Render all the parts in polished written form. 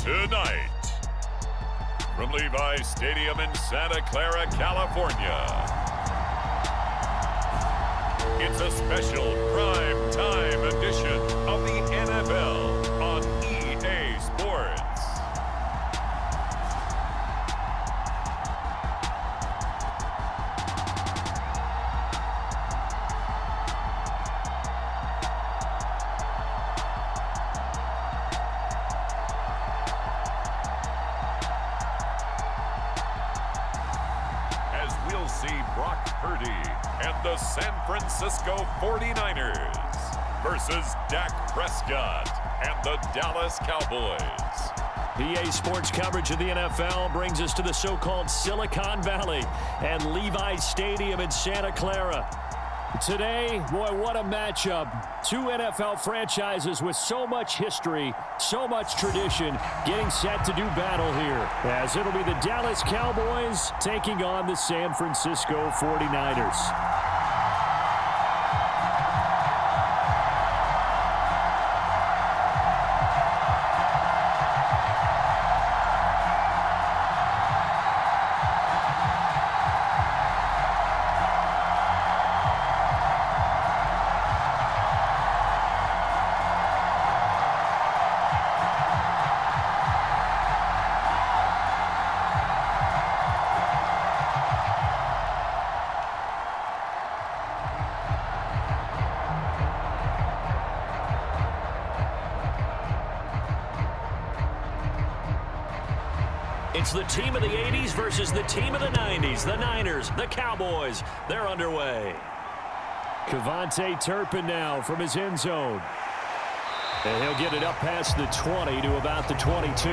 Tonight, from Levi's Stadium in Santa Clara, California, it's a special prime time edition of the NFL on EA Sports. See Brock Purdy and the San Francisco 49ers versus Dak Prescott and the Dallas Cowboys. EA Sports coverage of the NFL brings us to the so-called Silicon Valley and Levi's Stadium in Santa Clara. Today, boy, what a matchup. Two NFL franchises with so much history, so much tradition, getting set to do battle here, as it'll be the Dallas Cowboys taking on the San Francisco 49ers. It's the team of the 80s versus the team of the 90s. The Niners, the Cowboys, they're underway. Kevontae Turpin now from his end zone. And he'll get it up past the 20 to about the 22.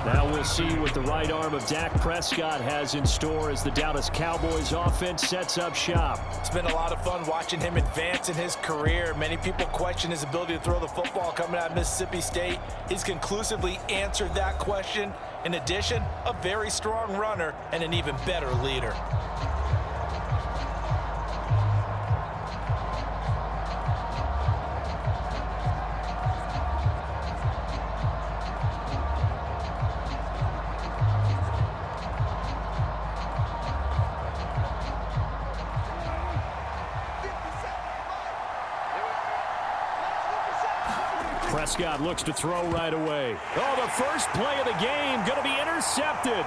Now we'll see what the right arm of Dak Prescott has in store as the Dallas Cowboys offense sets up shop. It's been a lot of fun watching him advance in his career. Many people question his ability to throw the football coming out of Mississippi State. He's conclusively answered that question. In addition, a very strong runner and an even better leader. Prescott looks to throw right away. Oh, the first play of the game going to be intercepted.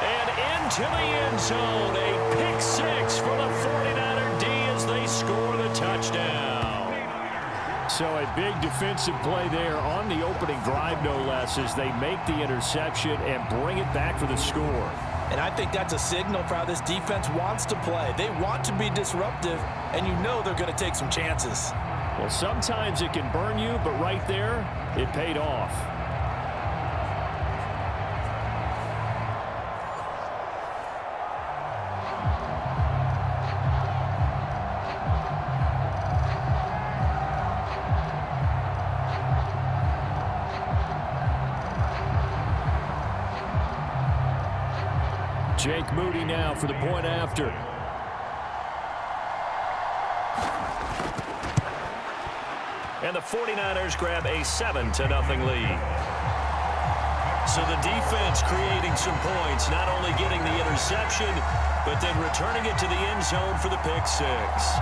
And into the end zone, a pick six for the 49er D as they score the touchdown. So a big defensive play there on the opening drive, no less, as they make the interception and bring it back for the score. And I think that's a signal for how this defense wants to play. They want to be disruptive, and you know they're going to take some chances. Well, sometimes it can burn you, but right there, it paid off. Jake Moody now for the point after. And the 49ers grab a 7-0 lead. So the defense creating some points, not only getting the interception, but then returning it to the end zone for the pick six.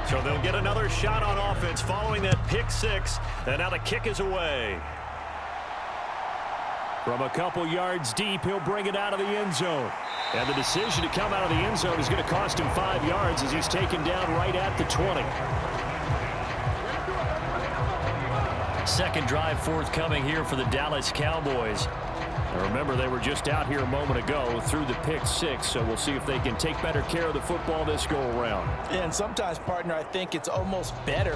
So they'll get another shot on offense following that pick six. And now the kick is away. From a couple yards deep, he'll bring it out of the end zone. And the decision to come out of the end zone is going to cost him 5 yards as he's taken down right at the 20. Second drive forthcoming here for the Dallas Cowboys. Remember, they were just out here a moment ago through the pick six, so we'll see if they can take better care of the football this go-around. Yeah, and sometimes, partner, I think it's almost better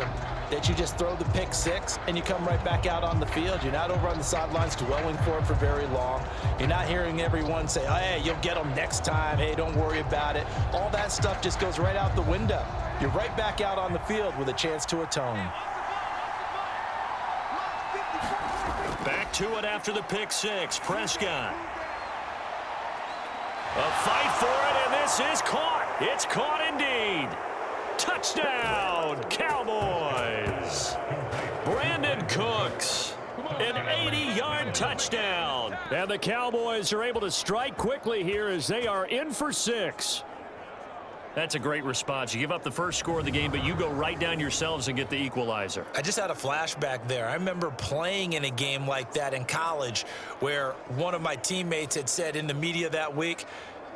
that you just throw the pick six and you come right back out on the field. You're not over on the sidelines dwelling for it for very long. You're not hearing everyone say, oh, hey, you'll get them next time. Hey, don't worry about it. All that stuff just goes right out the window. You're right back out on the field with a chance to atone. Back to it after the pick six. Prescott. A fight for it, and this is caught. It's caught indeed. Touchdown, Cowboys. Brandon Cooks. An 80-yard touchdown. And the Cowboys are able to strike quickly here as they are in for 6. That's a great response. You give up the first score of the game, but you go right down yourselves and get the equalizer. I just had a flashback there. I remember playing in a game like that in college where one of my teammates had said in the media that week,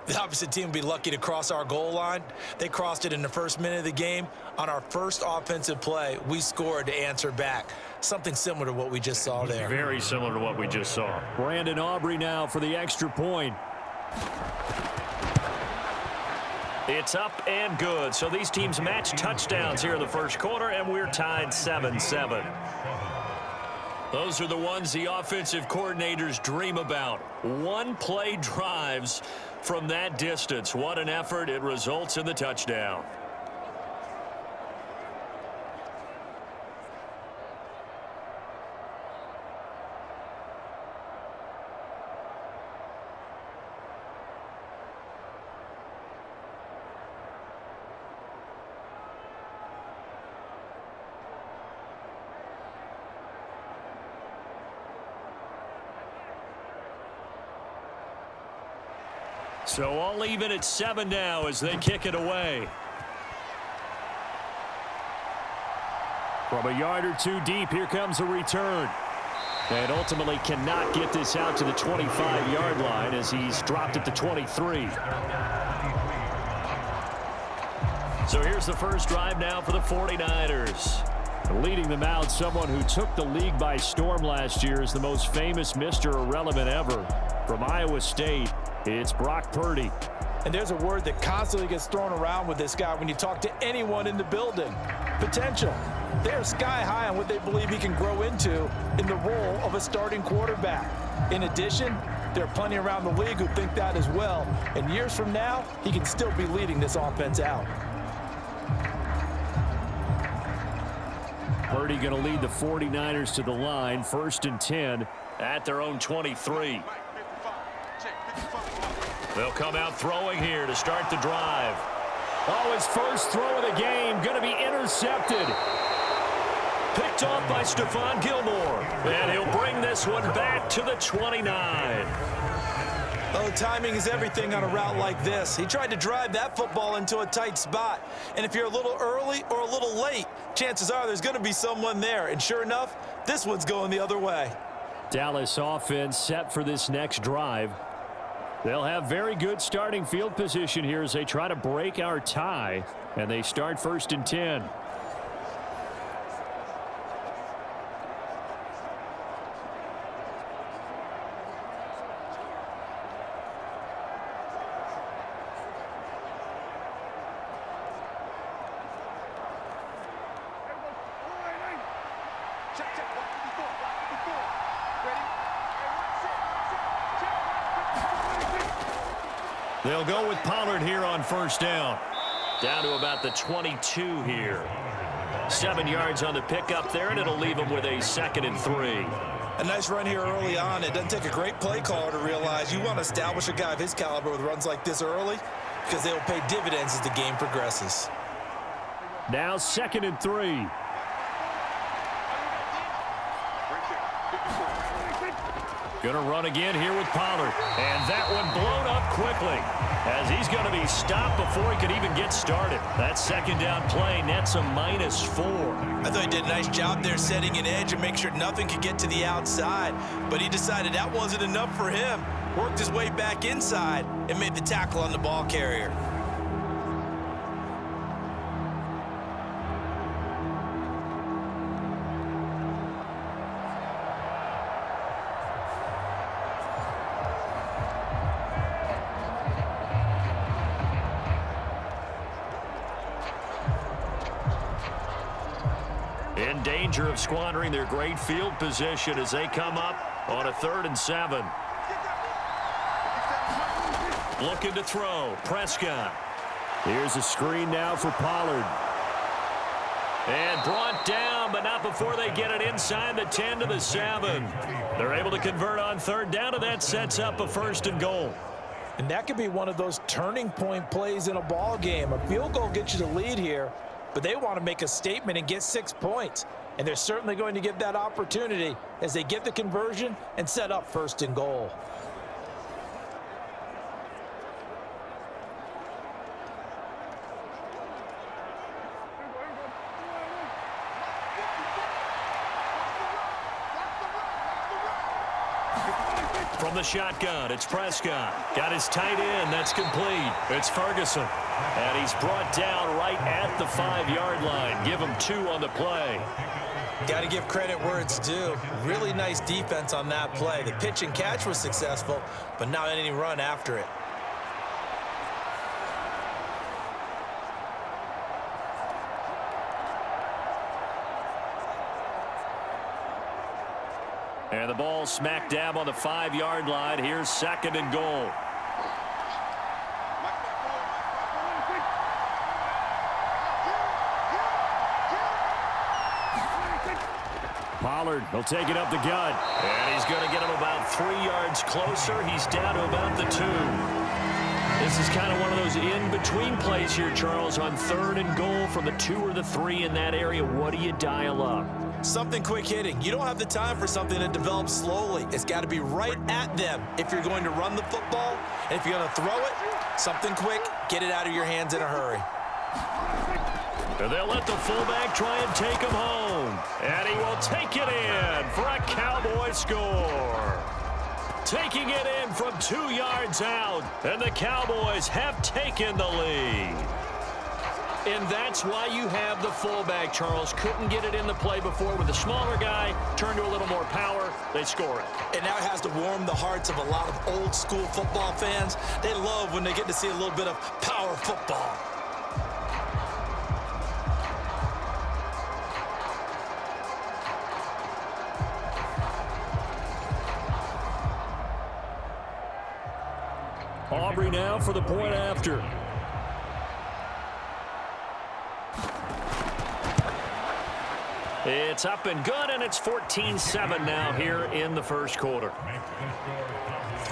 the opposite team would be lucky to cross our goal line. They crossed it in the first minute of the game. On our first offensive play, we scored to answer back. Something similar to what we just saw there. Very similar to what we just saw. Brandon Aubrey now for the extra point. It's up and good. So these teams match touchdowns here in the first quarter, and we're tied 7-7. Those are the ones the offensive coordinators dream about. One-play drives from that distance. What an effort. It results in the touchdown. So all even at 7 now as they kick it away. From a yard or two deep, here comes a return. And ultimately cannot get this out to the 25-yard line as he's dropped at the 23. So here's the first drive now for the 49ers. Leading them out, someone who took the league by storm last year is the most famous Mr. Irrelevant ever. From Iowa State, it's Brock Purdy. And there's a word that constantly gets thrown around with this guy when you talk to anyone in the building. Potential. They're sky high on what they believe he can grow into in the role of a starting quarterback. In addition, there are plenty around the league who think that as well. And years from now, he can still be leading this offense out. Purdy going to lead the 49ers to the line, 1st and 10 at their own 23. They'll come out throwing here to start the drive. Oh, his first throw of the game going to be intercepted. Picked off by Stephon Gilmore. And he'll bring this one back to the 29. Oh, timing is everything on a route like this. He tried to drive that football into a tight spot. And if you're a little early or a little late, chances are there's going to be someone there. And sure enough, this one's going the other way. Dallas offense set for this next drive. They'll have very good starting field position here as they try to break our tie. And they start 1st and 10. They'll go with Pollard here on 1st down. Down to about the 22 here. 7 yards on the pickup there, and it'll leave them with a 2nd and 3. A nice run here early on. It doesn't take a great play caller to realize you want to establish a guy of his caliber with runs like this early because they will pay dividends as the game progresses. Now 2nd and 3. Gonna run again here with Pollard. And that one blown up quickly as he's going to be stopped before he could even get started. That 2nd down play nets a -4. I thought he did a nice job there setting an edge and make sure nothing could get to the outside. But he decided that wasn't enough for him. Worked his way back inside and made the tackle on the ball carrier. in danger of squandering their great field position as they come up on a 3rd and 7. Looking to throw. Prescott. Here's a screen now for Pollard. And brought down, but not before they get it inside the 10 to the 7. They're able to convert on 3rd down, and that sets up a 1st and goal. And that could be one of those turning point plays in a ball game. A field goal gets you the lead here, but they want to make a statement and get 6 points. And they're certainly going to get that opportunity as they get the conversion and set up 1st and goal. From the shotgun, it's Prescott. Got his tight end. That's complete. It's Ferguson. And he's brought down right at the 5-yard line. Give him 2 on the play. Got to give credit where it's due. Really nice defense on that play. The pitch and catch was successful, but not any run after it. And the ball smack dab on the 5-yard line. Here's 2nd and goal. Pollard, he'll take it up the gut. And he's going to get him about 3 yards closer. He's down to about the 2. This is kind of one of those in-between plays here, Charles, on 3rd and goal from the 2 or the 3 in that area. What do you dial up? Something quick hitting. You don't have the time for something that develops slowly. It's got to be right at them if you're going to run the football. And if you're going to throw it, something quick, get it out of your hands in a hurry. And they'll let the fullback try and take him home. And he will take it in for a Cowboy score. Taking it in from 2 yards out. And the Cowboys have taken the lead. And that's why you have the fullback, Charles. Couldn't get it in the play before with a smaller guy. Turn to a little more power. They score it. And now it has to warm the hearts of a lot of old school football fans. They love when they get to see a little bit of power football. Aubrey now for the point after. It's up and good, and it's 14-7 now here in the 1st quarter.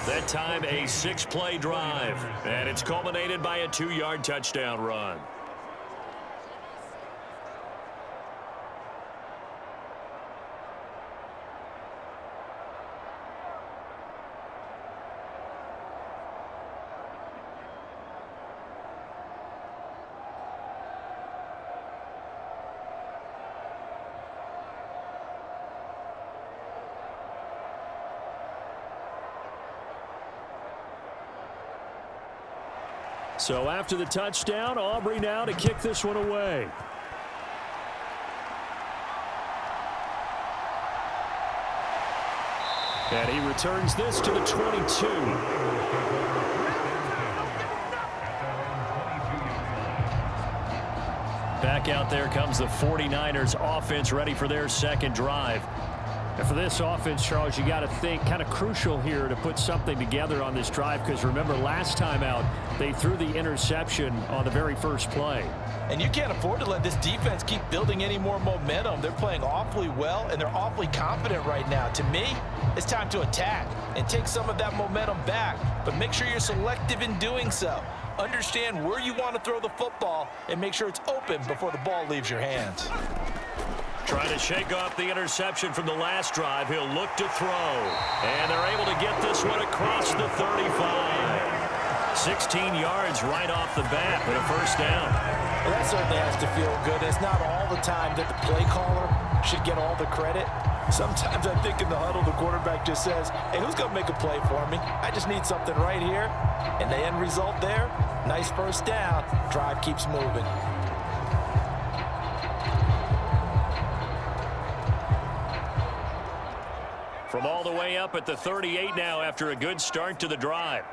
That time a 6-play drive, and it's culminated by a 2-yard touchdown run. So after the touchdown, Aubrey now to kick this one away. And he returns this to the 22. Back out there comes the 49ers offense ready for their 2nd drive. And for this offense, Charles, you got to think kind of crucial here to put something together on this drive, because remember last time out they threw the interception on the very first play. And you can't afford to let this defense keep building any more momentum. They're playing awfully well, and they're awfully confident right now. To me, it's time to attack and take some of that momentum back, but make sure you're selective in doing so. Understand where you want to throw the football and make sure it's open before the ball leaves your hands. Trying to shake off the interception from the last drive. He'll look to throw. And they're able to get this one across the 35. 16 yards right off the bat with a 1st down. Well, that certainly has to feel good. It's not all the time that the play caller should get all the credit. Sometimes I think in the huddle, the quarterback just says, hey, who's going to make a play for me? I just need something right here. And the end result there, nice 1st down. Drive keeps moving. From all the way up at the 38 now after a good start to the drive.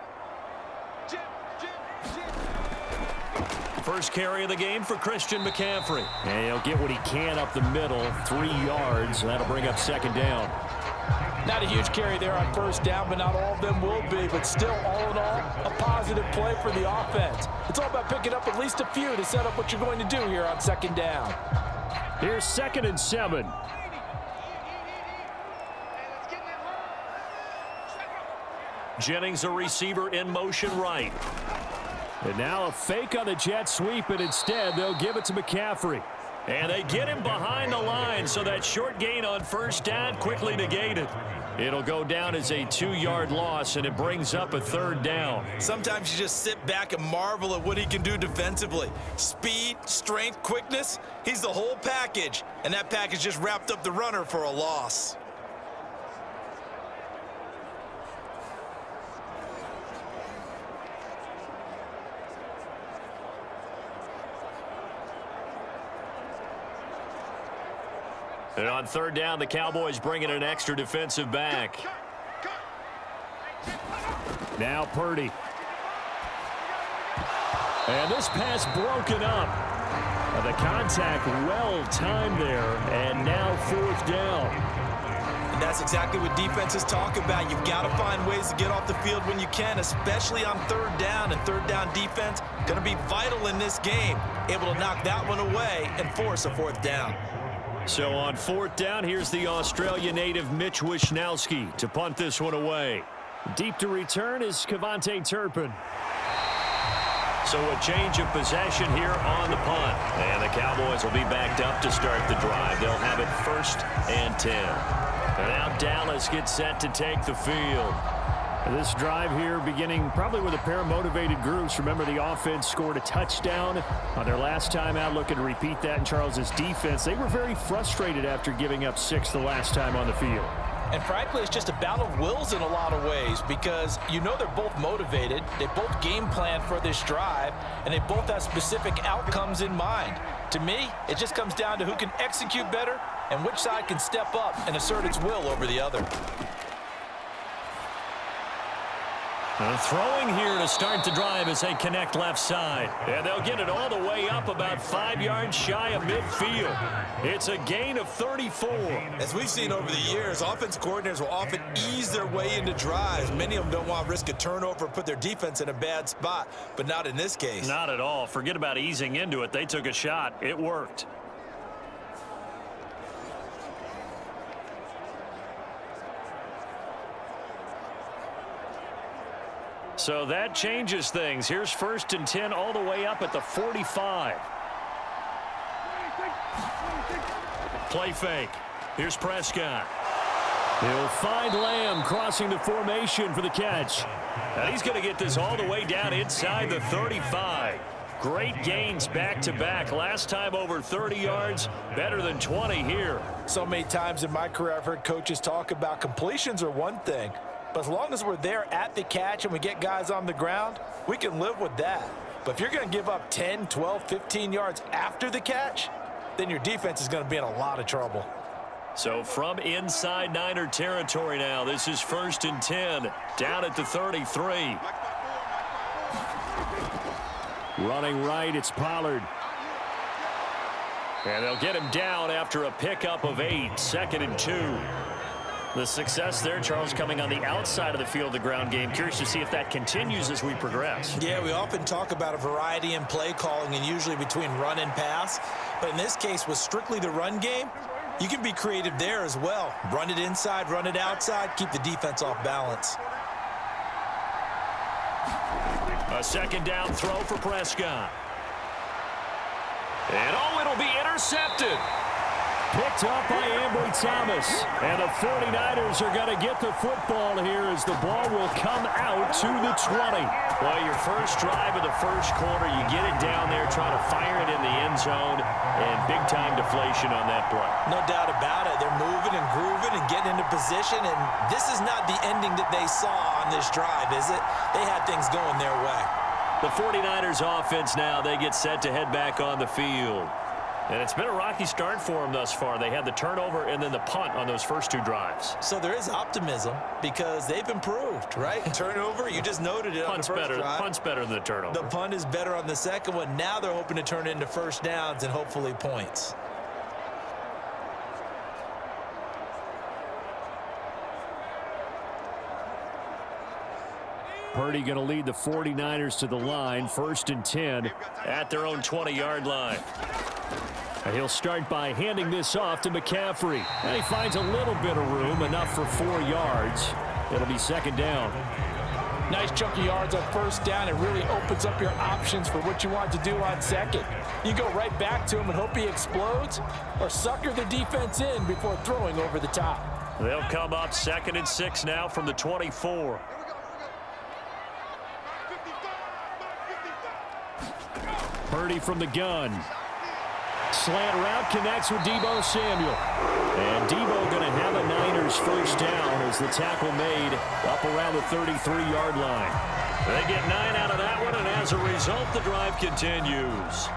First carry of the game for Christian McCaffrey. And he'll get what he can up the middle, 3 yards. That'll bring up second down. Not a huge carry there on first down, but not all of them will be. But still, all in all, a positive play for the offense. It's all about picking up at least a few to set up what you're going to do here on second down. Here's 2nd and 7. Jennings, a receiver in motion right. And now a fake on the jet sweep, and instead they'll give it to McCaffrey. And they get him behind the line, so that short gain on first down quickly negated. It'll go down as a 2-yard loss, and it brings up a 3rd down. Sometimes you just sit back and marvel at what he can do defensively. Speed, strength, quickness, he's the whole package. And that package just wrapped up the runner for a loss. And on 3rd down, the Cowboys bring in an extra defensive back. Now Purdy. And this pass broken up. The contact well timed there, and now 4th down. And that's exactly what defenses talk about. You've got to find ways to get off the field when you can, especially on 3rd down. And 3rd down defense going to be vital in this game. Able to knock that one away and force a 4th down. So on 4th down, here's the Australia native Mitch Wishnowsky to punt this one away. Deep to return is Kevontae Turpin. So a change of possession here on the punt. And the Cowboys will be backed up to start the drive. They'll have it 1st and 10. And now Dallas gets set to take the field. This drive here beginning probably with a pair of motivated groups. Remember, the offense scored a touchdown on their last time out, looking to repeat that in Charles's defense. They were very frustrated after giving up 6 the last time on the field. And frankly, it's just a battle of wills in a lot of ways, because you know they're both motivated, they both game plan for this drive, and they both have specific outcomes in mind. To me, it just comes down to who can execute better and which side can step up and assert its will over the other. Throwing here to start the drive as they connect left side. And they'll get it all the way up about 5 yards shy of midfield. It's a gain of 34. As we've seen over the years, offense coordinators will often ease their way into drives. Many of them don't want to risk a turnover or put their defense in a bad spot, but not in this case. Not at all. Forget about easing into it. They took a shot. It worked. So that changes things. Here's 1st and 10 all the way up at the 45. Play fake. Here's Prescott. He'll find Lamb crossing the formation for the catch. And he's going to get this all the way down inside the 35. Great gains back-to-back. Last time over 30 yards, better than 20 here. So many times in my career I've heard coaches talk about completions are one thing, but as long as we're there at the catch and we get guys on the ground, we can live with that. But if you're going to give up 10, 12, 15 yards after the catch, then your defense is going to be in a lot of trouble. So from inside Niner territory now, this is 1st and 10, down at the 33. Running right, it's Pollard. And they'll get him down after a pickup of 8, 2nd and 2. The success there, Charles, coming on the outside of the field, the ground game. Curious to see if that continues as we progress. Yeah, we often talk about a variety in play calling and usually between run and pass. But in this case, with strictly the run game, you can be creative there as well. Run it inside, run it outside, keep the defense off balance. A 2nd down throw for Prescott. And oh, it'll be intercepted. Picked up by Ambry Thomas. And the 49ers are going to get the football here as the ball will come out to the 20. Well, your first drive of the first quarter, you get it down there, try to fire it in the end zone, and big-time deflation on that play. No doubt about it. They're moving and grooving and getting into position, and this is not the ending that they saw on this drive, is it? They had things going their way. The 49ers offense now, they get set to head back on the field. And it's been a rocky start for them thus far. They had the turnover and then the punt on those first 2 drives. So there is optimism because they've improved, right? Turnover, you just noted it on the first drive. Punt's better than the turnover. The punt is better on the second one. Now they're hoping to turn it into first downs and hopefully points. Purdy going to lead the 49ers to the line, 1st and 10 at their own 20-yard line. And he'll start by handing this off to McCaffrey. And he finds a little bit of room, enough for 4 yards. It'll be 2nd down. Nice chunk of yards on 1st down. It really opens up your options for what you want to do on 2nd. You go right back to him and hope he explodes, or sucker the defense in before throwing over the top. They'll come up 2nd and 6 now from the 24. Purdy from the gun. Slant route connects with Deebo Samuel. And Deebo going to have a Niners 1st down as the tackle made up around the 33-yard line. They get 9 out of that one, and as a result, the drive continues.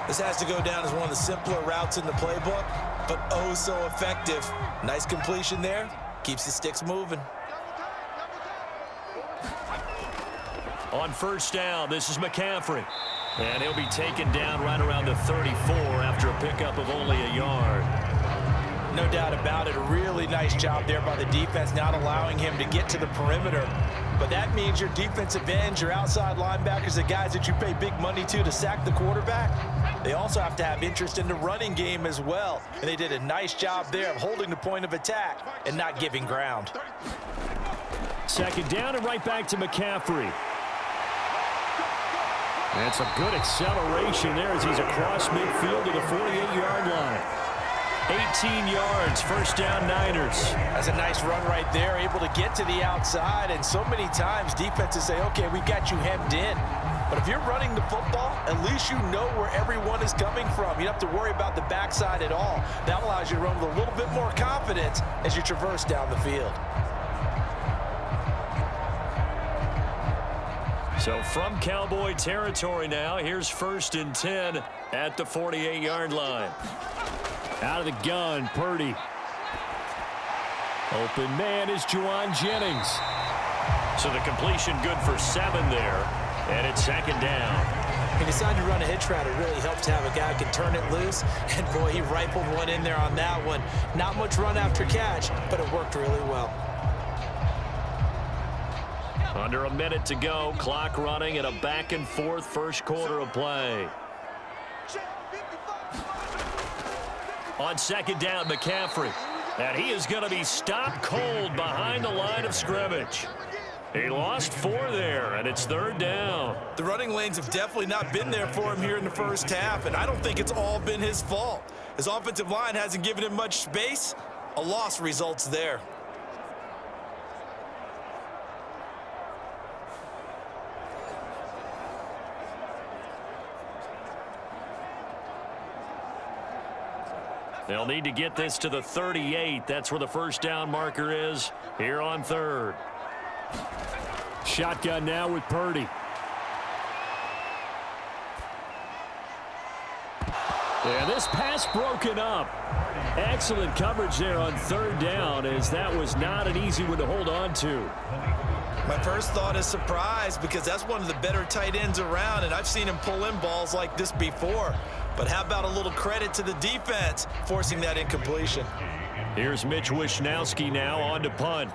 This has to go down as one of the simpler routes in the playbook, but oh so effective. Nice completion there. Keeps the sticks moving. On 1st down, this is McCaffrey. And he'll be taken down right around the 34 after a pickup of only a yard. No doubt about it. A really nice job there by the defense, not allowing him to get to the perimeter. But that means your defensive ends, your outside linebackers, the guys that you pay big money to sack the quarterback, they also have to have interest in the running game as well. And they did a nice job there of holding the point of attack and not giving ground. 2nd down and right back to McCaffrey. And some good acceleration there as he's across midfield to the 48-yard line. 18 yards, 1st down Niners. That's a nice run right there, able to get to the outside. And so many times defenses say, okay, we've got you hemmed in. But if you're running the football, at least you know where everyone is coming from. You don't have to worry about the backside at all. That allows you to run with a little bit more confidence as you traverse down the field. So from Cowboy territory now, here's 1st and 10 at the 48-yard line. Out of the gun, Purdy. Open man is Juwan Jennings. So the completion good for 7 there, and it's 2nd down. He decided to run a hitch route. It really helps to have a guy who can turn it loose. And boy, he rifled one in there on that one. Not much run after catch, but it worked really well. Under a minute to go, clock running, and a back-and-forth 1st quarter of play. On 2nd down, McCaffrey. And he is going to be stopped cold behind the line of scrimmage. He lost 4 there, and it's 3rd down. The running lanes have definitely not been there for him here in the 1st half, and I don't think it's all been his fault. His offensive line hasn't given him much space. A loss results there. They'll need to get this to the 38. That's where the 1st down marker is here on 3rd. Shotgun now with Purdy. And this pass broken up. Excellent coverage there on 3rd down, as that was not an easy one to hold on to. My first thought is surprise, because that's one of the better tight ends around, and I've seen him pull in balls like this before. But how about a little credit to the defense forcing that incompletion? Here's Mitch Wishnowsky now on to punt.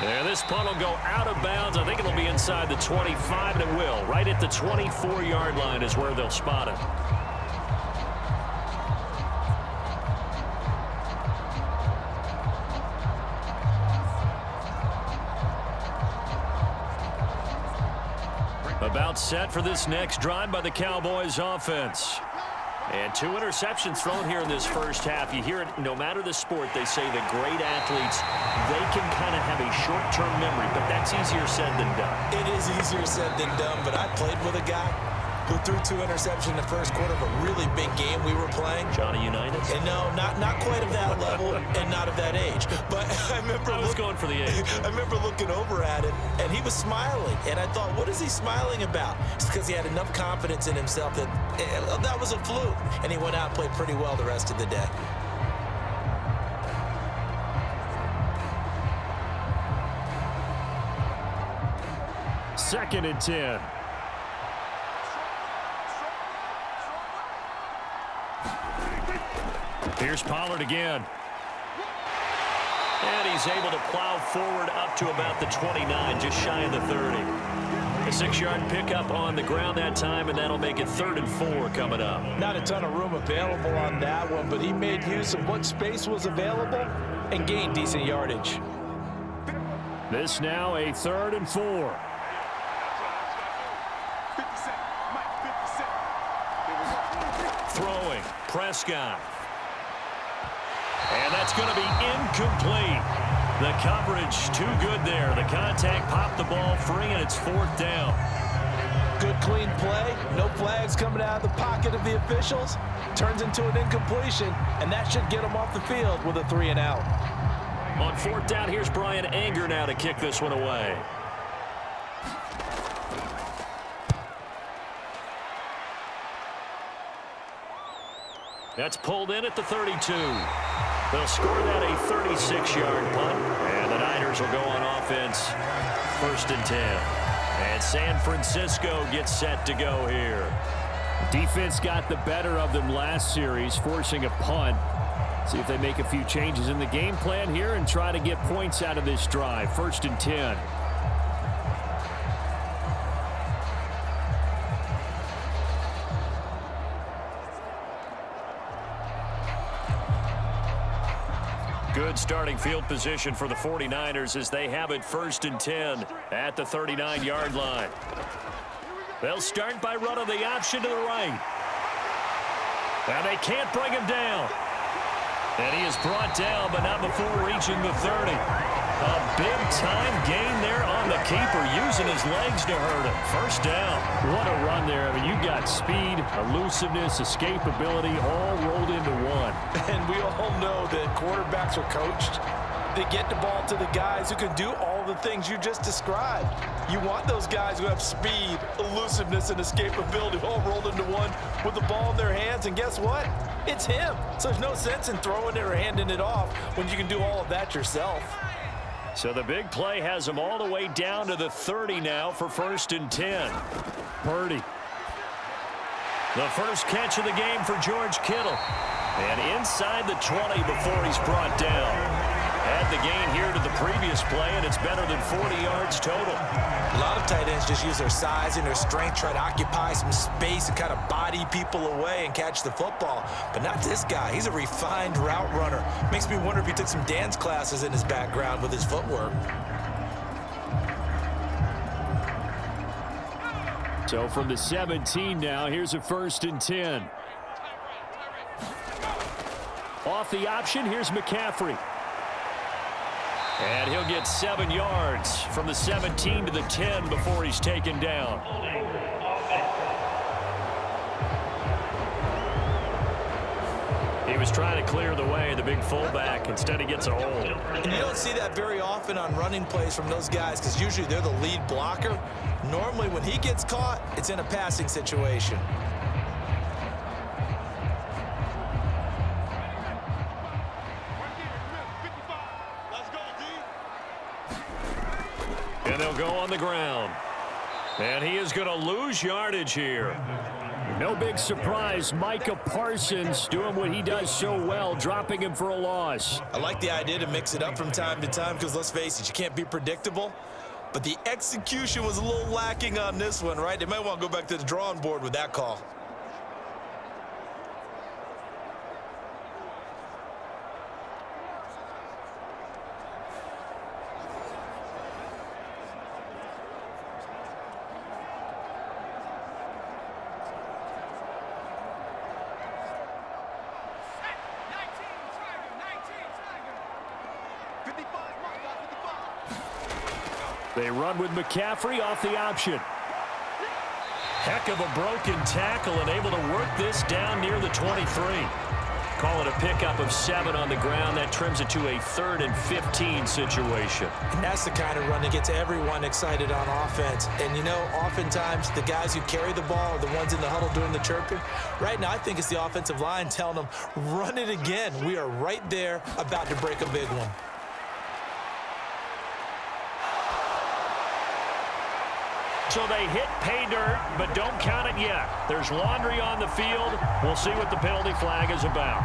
And this punt will go out of bounds. I think it'll be inside the 25, and it will. Right at the 24-yard line is where they'll spot it. About set for this next drive by the Cowboys offense. And 2 interceptions thrown here in this 1st half. You hear it, no matter the sport, they say the great athletes, they can kind of have a short-term memory, but that's easier said than done. It is easier said than done, but I played with a guy who threw 2 interceptions in the first quarter of a really big game we were playing. Johnny Unitas? And no, not quite of that level and not of that age. But I was going for the age. I remember looking over at him, and he was smiling. And I thought, what is he smiling about? It's because he had enough confidence in himself that that was a fluke. And he went out and played pretty well the rest of the day. Second and 10. Here's Pollard again. And he's able to plow forward up to about the 29, just shy of the 30. A 6-yard pickup on the ground that time, and that'll make it 3rd and 4 coming up. Not a ton of room available on that one, but he made use of what space was available and gained decent yardage. This now a 3rd and 4. Throwing, Prescott. And that's going to be incomplete. The coverage too good there. The contact popped the ball free, and it's 4th down. Good clean play. No flags coming out of the pocket of the officials. Turns into an incompletion, and that should get him off the field with a 3 and out. On 4th down, here's Brian Anger now to kick this one away. That's pulled in at the 32. They'll score that a 36-yard punt, and the Niners will go on offense 1st and 10. And San Francisco gets set to go here. Defense got the better of them last series, forcing a punt. See if they make a few changes in the game plan here and try to get points out of this drive. 1st and 10. Good starting field position for the 49ers as they have it 1st and 10 at the 39-yard line. They'll start by running the option to the right. And they can't bring him down. And he is brought down, but not before reaching the 30. A big-time gain there on the keeper, using his legs to hurt him. 1st down. What a run there. I mean, you got speed, elusiveness, escapability, all rolled into one. And we all know that quarterbacks are coached. They get the ball to the guys who can do all the things you just described. You want those guys who have speed, elusiveness, and escapability all rolled into one with the ball in their hands. And guess what? It's him. So there's no sense in throwing it or handing it off when you can do all of that yourself. So the big play has him all the way down to the 30 now for 1st and 10. Purdy. The first catch of the game for George Kittle. And inside the 20 before he's brought down. Add the gain here to the previous play, and it's better than 40 yards total. A lot of tight ends just use their size and their strength, try to occupy some space and kind of body people away and catch the football. But not this guy. He's a refined route runner. Makes me wonder if he took some dance classes in his background with his footwork. So from the 17 now, here's a 1st and 10. Off the option, here's McCaffrey. And he'll get 7 yards from the 17 to the 10 before he's taken down. He was trying to clear the way, the big fullback. Instead, he gets a hold. And you don't see that very often on running plays from those guys because usually they're the lead blocker. Normally, when he gets caught, it's in a passing situation. And they'll go on the ground. And he is going to lose yardage here. No big surprise. Micah Parsons doing what he does so well, dropping him for a loss. I like the idea to mix it up from time to time because, let's face it, you can't be predictable. But the execution was a little lacking on this one, right? They might want to go back to the drawing board with that call. They run with McCaffrey off the option. Heck of a broken tackle and able to work this down near the 23. Call it a pickup of 7 on the ground. That trims it to a 3rd and 15 situation. And that's the kind of run that gets everyone excited on offense. And, you know, oftentimes the guys who carry the ball are the ones in the huddle doing the chirping. Right now, I think it's the offensive line telling them, run it again. We are right there about to break a big one. So they hit pay dirt, but don't count it yet. There's laundry on the field. We'll see what the penalty flag is about.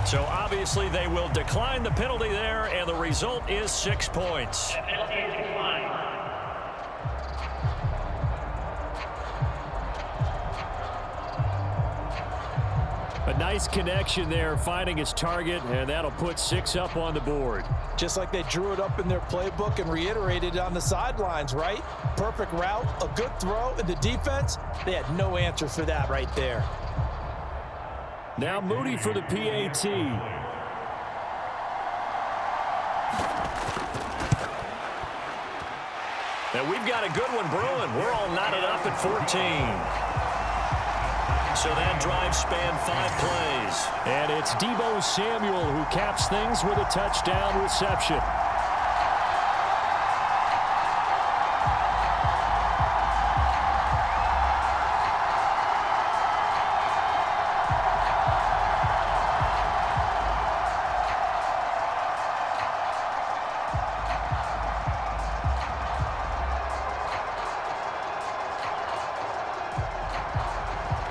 So obviously they will decline the penalty there, and the result is 6 points. Penalty is declined. A nice connection there, finding his target, and that'll put 6 up on the board. Just like they drew it up in their playbook and reiterated it on the sidelines, right? Perfect route, a good throw, and the defense, they had no answer for that right there. Now Moody for the PAT. And we've got a good one brewing. We're all knotted up at 14. So that drive spanned 5 plays. And it's Deebo Samuel who caps things with a touchdown reception.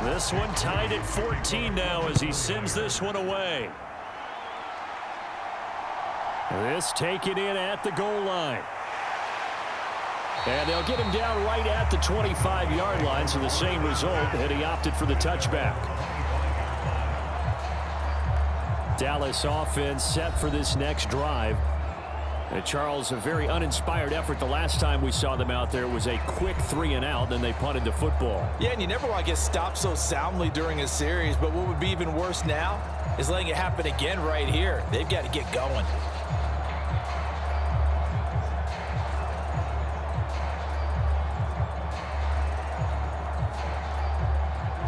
This one tied at 14 now as he sends this one away. This taken in at the goal line. And they'll get him down right at the 25-yard line, so the same result, and he opted for the touchback. Dallas offense set for this next drive. And Charles, a very uninspired effort. The last time we saw them out there was a quick 3 and out, then they punted the football. Yeah, and you never want to get stopped so soundly during a series, but what would be even worse now is letting it happen again right here. They've got to get going.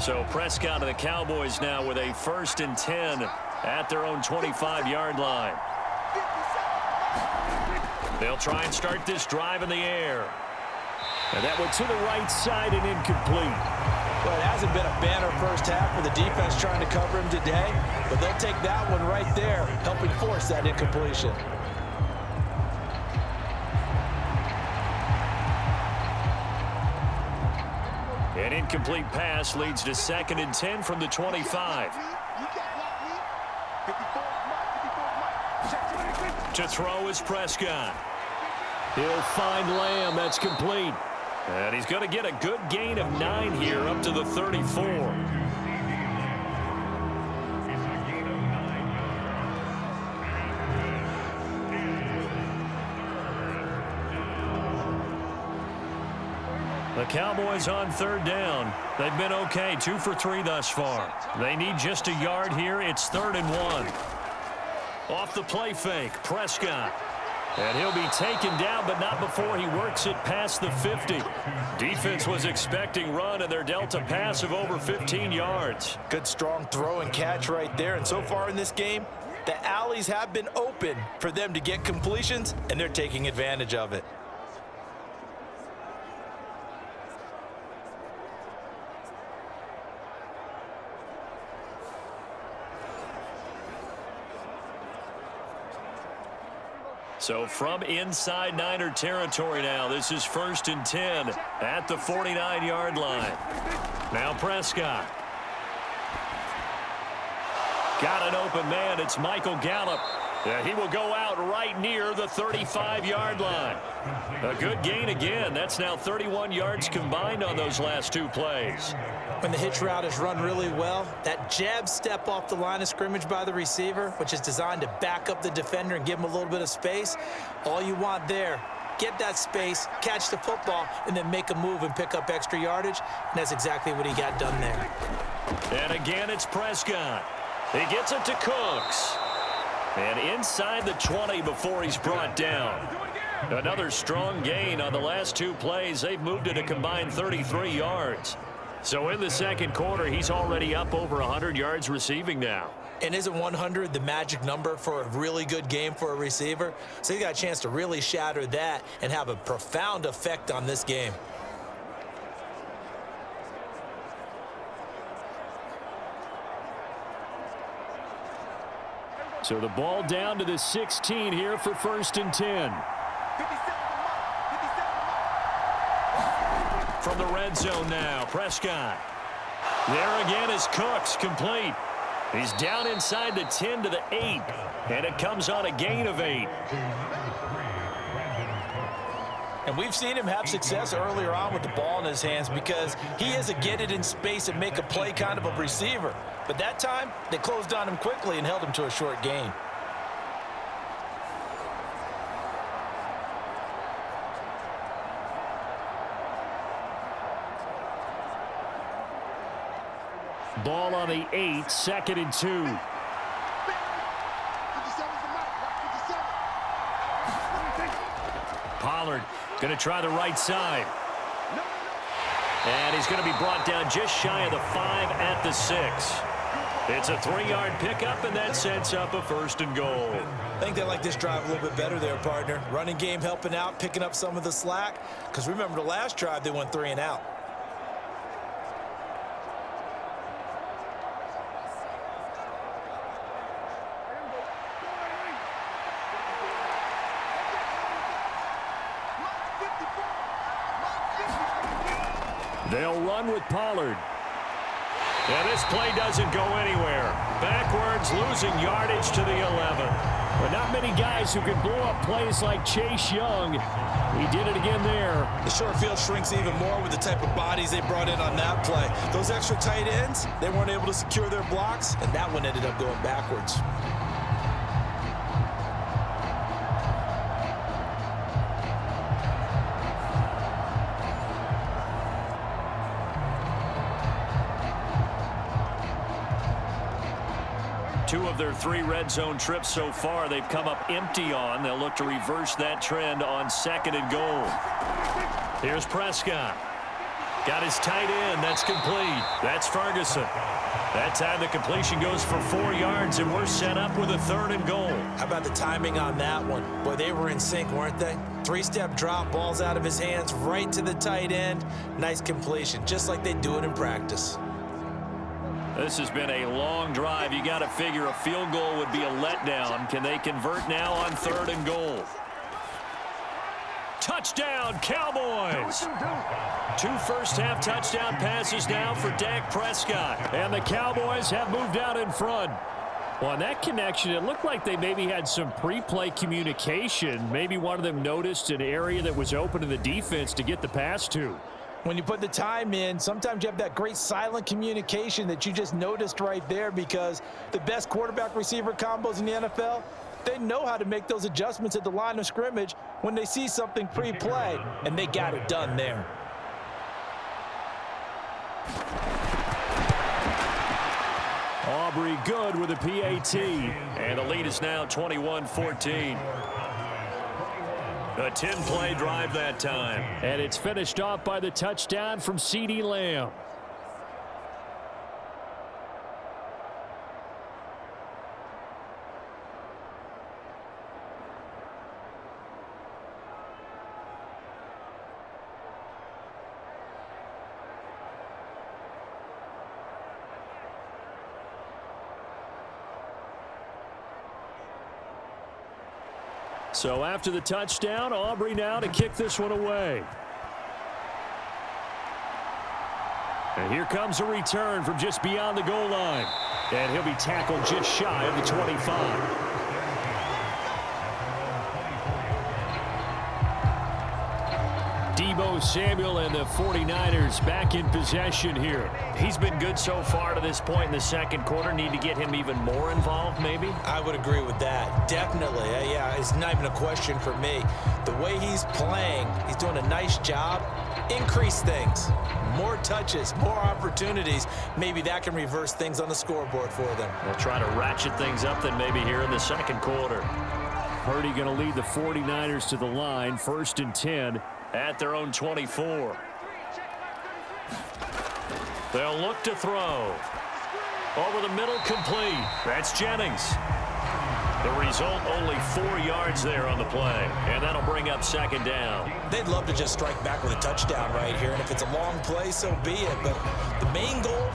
So Prescott and the Cowboys now with a 1st and 10 at their own 25-yard line. They'll try and start this drive in the air. And that went to the right side and incomplete. Well, it hasn't been a banner first half for the defense trying to cover him today, but they'll take that one right there, helping force that incompletion. An incomplete pass leads to 2nd and 10 from the 25. To throw is Prescott. He'll find Lamb. That's complete. And he's going to get a good gain of 9 here up to the 34. The Cowboys on 3rd down. They've been okay, 2 for 3 thus far. They need just a yard here. It's 3rd and 1. Off the play fake, Prescott. And he'll be taken down, but not before he works it past the 50. Defense was expecting run, and they're dealt a pass of over 15 yards. Good strong throw and catch right there. And so far in this game, the alleys have been open for them to get completions, and they're taking advantage of it. So from inside Niner territory now, this is 1st and 10 at the 49-yard line. Now Prescott. Got an open man. It's Michael Gallup. He will go out right near the 35-yard line. A good gain again. That's now 31 yards combined on those last 2 plays. When the hitch route is run really well, that jab step off the line of scrimmage by the receiver, which is designed to back up the defender and give him a little bit of space, all you want there, get that space, catch the football, and then make a move and pick up extra yardage, and that's exactly what he got done there. And again, it's Prescott. He gets it to Cooks. And inside the 20 before he's brought down. Another strong gain on the last two plays. They've moved it a combined 33 yards. So in the second quarter, he's already up over 100 yards receiving now. And isn't 100 the magic number for a really good game for a receiver? So he got a chance to really shatter that and have a profound effect on this game. So the ball down to the 16 here for 1st and 10. From the red zone now, Prescott. There again is Cooks, complete. He's down inside the 10 to the 8, and it comes on a gain of 8. And we've seen him have success earlier on with the ball in his hands because he is a get it in space and make a play kind of a receiver. But that time, they closed on him quickly and held him to a short gain. Ball on the 8, 2nd and 2. Pollard going to try the right side. And he's going to be brought down just shy of the 5 at the 6. It's a 3-yard pickup, and that sets up a 1st and goal. I think they like this drive a little bit better there, partner. Running game helping out, picking up some of the slack. Because remember the last drive, they went 3 and out. They'll run with Pollard. And this play doesn't go anywhere. Backwards, losing yardage to the 11. But not many guys who can blow up plays like Chase Young. He did it again there. The short field shrinks even more with the type of bodies they brought in on that play. Those extra tight ends, they weren't able to secure their blocks, and that one ended up going backwards. Two of their 3 red zone trips so far, they've come up empty on. They'll look to reverse that trend on 2nd and goal. Here's Prescott. Got his tight end. That's complete. That's Ferguson. That time the completion goes for 4 yards, and we're set up with a 3rd and goal. How about the timing on that one? Boy, they were in sync, weren't they? 3-step drop, balls out of his hands, right to the tight end. Nice completion, just like they do it in practice. This has been a long drive. You got to figure a field goal would be a letdown. Can they convert now on 3rd and goal? Touchdown, Cowboys! 2 first-half touchdown passes now for Dak Prescott. And the Cowboys have moved out in front. Well, on that connection, it looked like they maybe had some pre-play communication. Maybe one of them noticed an area that was open to the defense to get the pass to. When you put the time in, sometimes you have that great silent communication that you just noticed right there, because the best quarterback-receiver combos in the NFL, they know how to make those adjustments at the line of scrimmage when they see something pre-play, and they got it done there. Aubrey good with a PAT, and the lead is now 21-14. A 10-play drive that time. And it's finished off by the touchdown from CeeDee Lamb. So after the touchdown, Aubrey now to kick this one away. And here comes a return from just beyond the goal line. And he'll be tackled just shy of the 25. Deebo Samuel and the 49ers back in possession here. He's been good so far to this point in the second quarter. Need to get him even more involved, maybe? I would agree with that. Definitely. Yeah, it's not even a question for me. The way he's playing, he's doing a nice job increase things. More touches, more opportunities. Maybe that can reverse things on the scoreboard for them. They'll try to ratchet things up then maybe here in the second quarter. Purdy going to lead the 49ers to the line. 1st and 10 at their own 24. They'll look to throw. Over the middle, complete. That's Jennings. The result, only 4 yards there on the play. And that'll bring up 2nd down. They'd love to just strike back with a touchdown right here. And if it's a long play, so be it. But the main goal,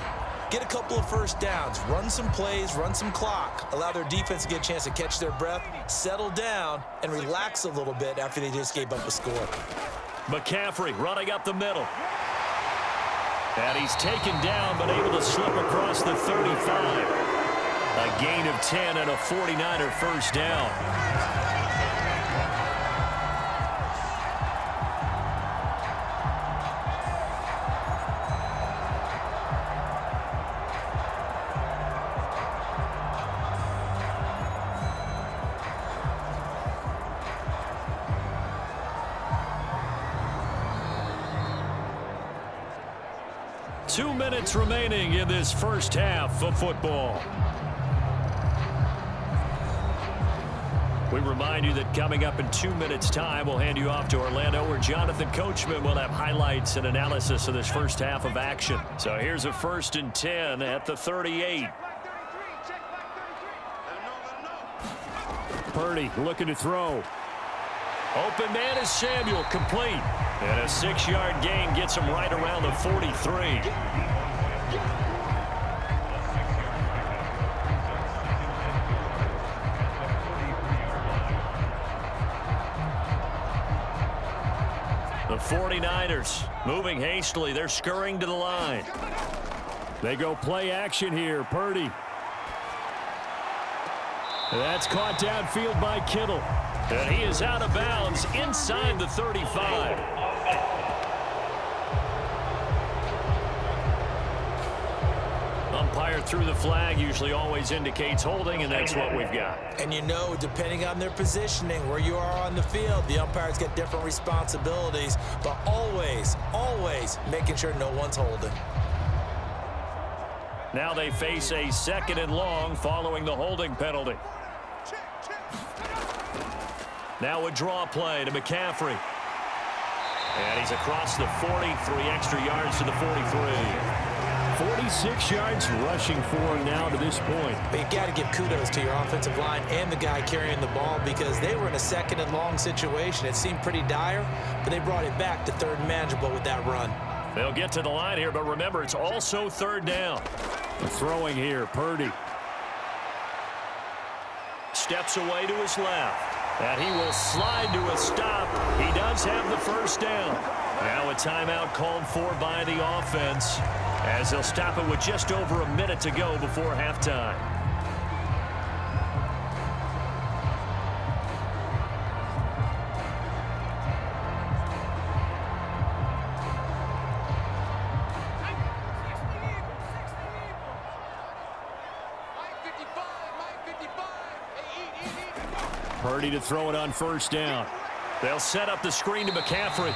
get a couple of first downs. Run some plays, run some clock. Allow their defense to get a chance to catch their breath, settle down, and relax a little bit after they just gave up a score. McCaffrey running up the middle. And he's taken down, but able to slip across the 35. A gain of 10 and a 49er first down. Two minutes remaining in this first half of football. We remind you that coming up in 2 minutes' time, we'll hand you off to Orlando, where Jonathan Coachman will have highlights and analysis of this first half of action. So here's a 1st and 10 at the 38. Purdy looking to throw. Open man is Samuel, complete. And a 6-yard gain gets him right around the 43. The 49ers moving hastily. They're scurrying to the line. They go play action here. Purdy. That's caught downfield by Kittle. And he is out of bounds inside the 35. Umpire threw the flag, usually always indicates holding, and that's what we've got. And you know, depending on their positioning, where you are on the field, the umpires get different responsibilities, but always, always making sure no one's holding. Now they face a 2nd and long following the holding penalty. Now a draw play to McCaffrey. And he's across the 40, 3 extra yards to the 43. 46 yards rushing for him now to this point. But you got to give kudos to your offensive line and the guy carrying the ball, because they were in a 2nd and long situation. It seemed pretty dire, but they brought it back to 3rd and manageable with that run. They'll get to the line here, but remember, it's also 3rd down. Throwing here, Purdy. Steps away to his left. And he will slide to a stop. He does have the first down. Now a timeout called for by the offense, as they'll stop it with just over a minute to go before halftime. Purdy to throw it on 1st down. They'll set up the screen to McCaffrey.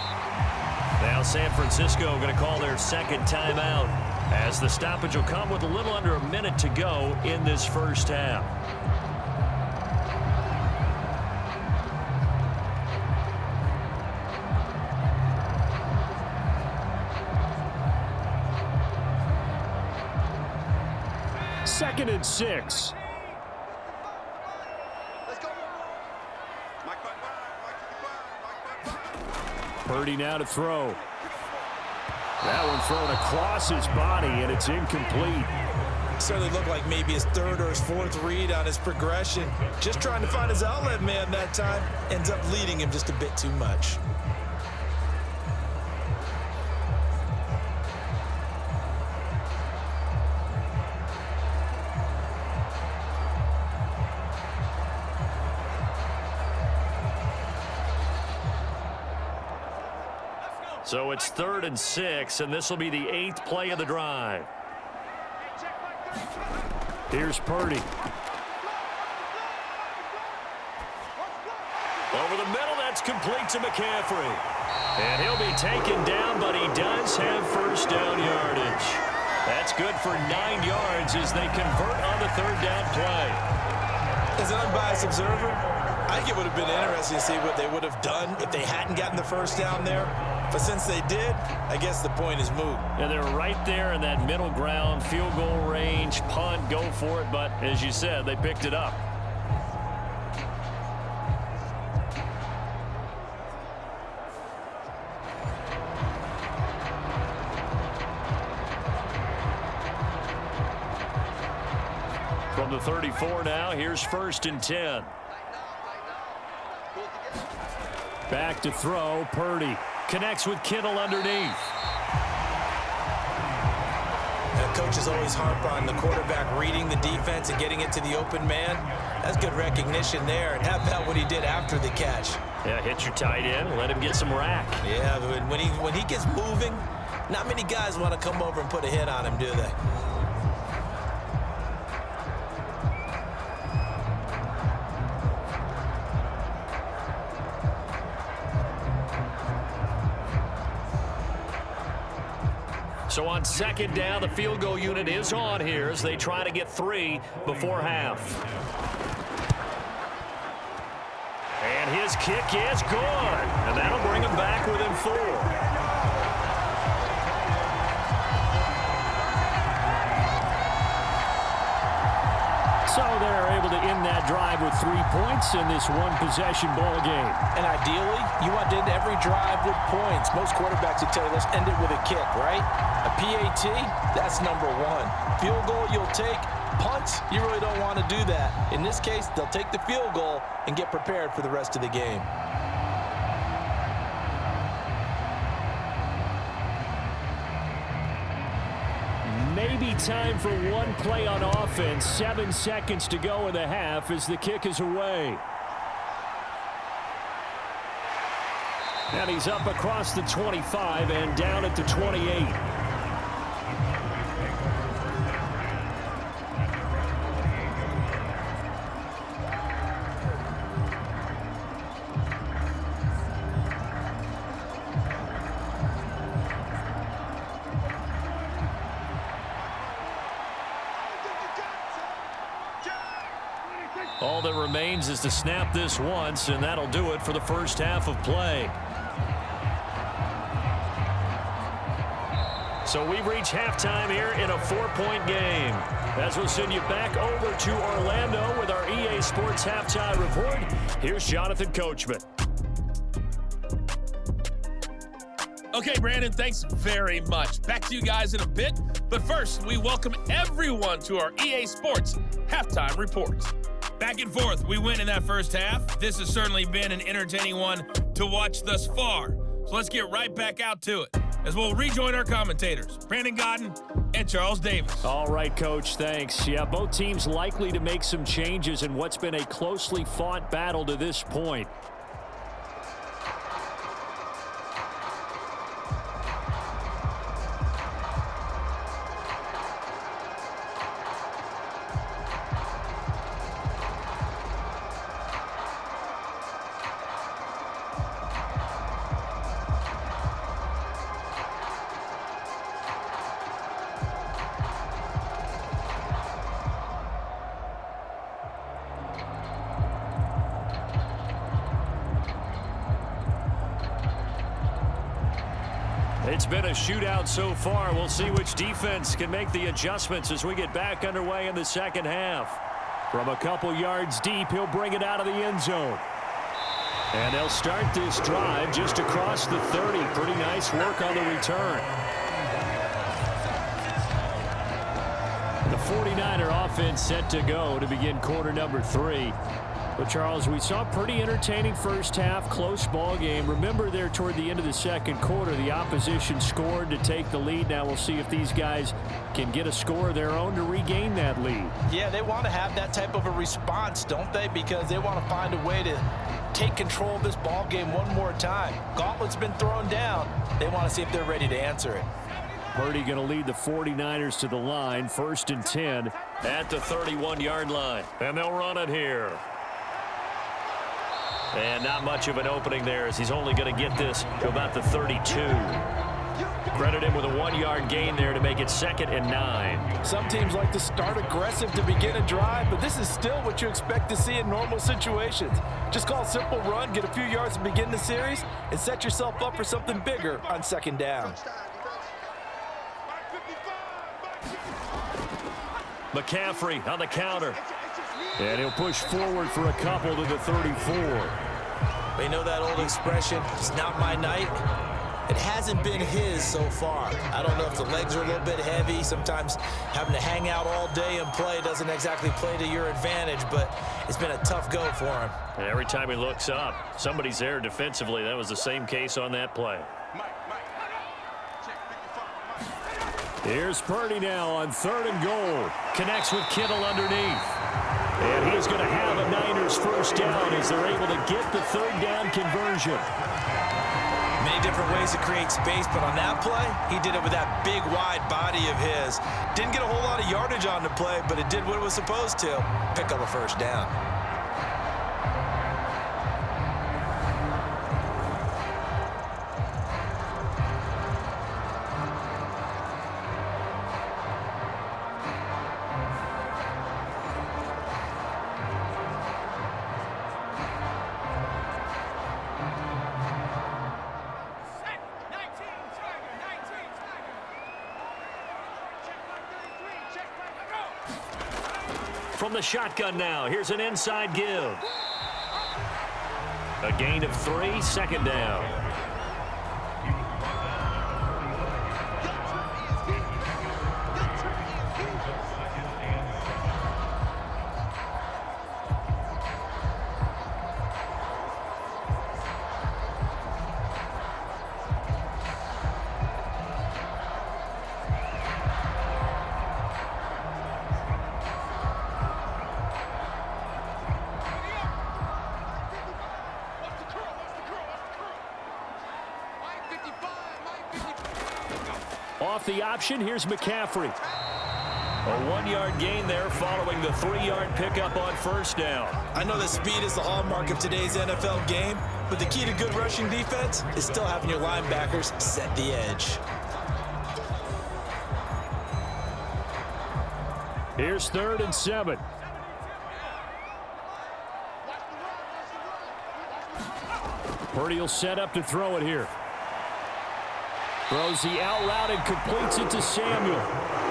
Now San Francisco going to call their 2nd timeout, as the stoppage will come with a little under a minute to go in this first half. Second and 6. Purdy now to throw. That one thrown across his body, and it's incomplete. Certainly looked like maybe his 3rd or his 4th read on his progression. Just trying to find his outlet man that time. Ends up leading him just a bit too much. So it's 3rd and 6, and this will be the 8th play of the drive. Here's Purdy. Over the middle, It's complete to McCaffrey. And he'll be taken down, but he does have first down yardage. That's good for 9 yards as they convert on the third down play. As an unbiased observer, I think it would have been interesting to see what they would have done if they hadn't gotten the first down there. But since they did, I guess the point is moot. And they're right there in that middle ground, field goal range, punt, go for it. But as you said, they picked it up. From the 34 now, here's 1st and 10. Back to throw, Purdy. Connects with Kittle underneath. The coaches always harp on the quarterback reading the defense and getting it to the open man. That's good recognition there. And how about what he did after the catch? Yeah, hit your tight end, let him get some rack. Yeah, but when he gets moving, not many guys want to come over and put a hit on him, do they? So on 2nd down, the field goal unit is on here as they try to get 3 before half. And his kick is good. And that'll bring him back within 4. So they're able to end that drive with 3 points in this one-possession ball game. And ideally, you want to end every drive with points. Most quarterbacks would tell you, let's end it with a kick, right? A PAT, that's number 1. Field goal, you'll take. Punts, you really don't want to do that. In this case, they'll take the field goal and get prepared for the rest of the game. Maybe time for one play on offense. 7 seconds to go in the half as the kick is away. And he's up across the 25 and down at the 28. All that remains is to snap this once, and that'll do it for the first half of play. So we've reached halftime here in a 4-point game. As we'll send you back over to Orlando with our EA Sports Halftime Report, here's Jonathan Coachman. Okay, Brandon, thanks very much. Back to you guys in a bit. But first, we welcome everyone to our EA Sports Halftime Report. Back and forth, we win in that first half. This has certainly been an entertaining one to watch thus far. So let's get right back out to it as we'll rejoin our commentators, Brandon Godden and Charles Davis. All right, Coach, thanks. Yeah, both teams likely to make some changes in what's been a closely fought battle to this point. It's been a shootout so far. We'll see which defense can make the adjustments as we get back underway in the second half. From a couple yards deep, he'll bring it out of the end zone. And they'll start this drive just across the 30. Pretty nice work on the return. The 49er offense set to go to begin quarter number 3. But, Charles, we saw a pretty entertaining first half, close ball game. Remember there toward the end of the second quarter, the opposition scored to take the lead. Now we'll see if these guys can get a score of their own to regain that lead. Yeah, they want to have that type of a response, don't they? Because they want to find a way to take control of this ball game one more time. Gauntlet's been thrown down. They want to see if they're ready to answer it. Purdy going to lead the 49ers to the line, 1st and 10 at the 31-yard line. And they'll run it here. And not much of an opening there as he's only going to get this to about the 32. Credit him with a 1-yard gain there to make it 2nd and 9. Some teams like to start aggressive to begin a drive, but this is still what you expect to see in normal situations. Just call a simple run, get a few yards to begin the series, and set yourself up for something bigger on 2nd down. McCaffrey on the counter. And he'll push forward for a couple to the 34. We know that old expression, it's not my night. It hasn't been his so far. I don't know if the legs are a little bit heavy. Sometimes having to hang out all day and play doesn't exactly play to your advantage, but it's been a tough go for him. And every time he looks up, somebody's there defensively. That was the same case on that play. Here's Purdy now on 3rd and goal. Connects with Kittle underneath. And he's going to have a Niners first down as they're able to get the 3rd down conversion. Many different ways to create space, but on that play, he did it with that big, wide body of his. Didn't get a whole lot of yardage on the play, but it did what it was supposed to. Pick up a first down. From the shotgun now, here's an inside give. A gain of 3, 2nd down. Off the option, here's McCaffrey. A 1-yard gain there following the 3-yard pickup on 1st down. I know that speed is the hallmark of today's NFL game, but the key to good rushing defense is still having your linebackers set the edge. Here's 3rd and 7. Purdy will set up to throw it here. Throws the out route and completes it to Samuel.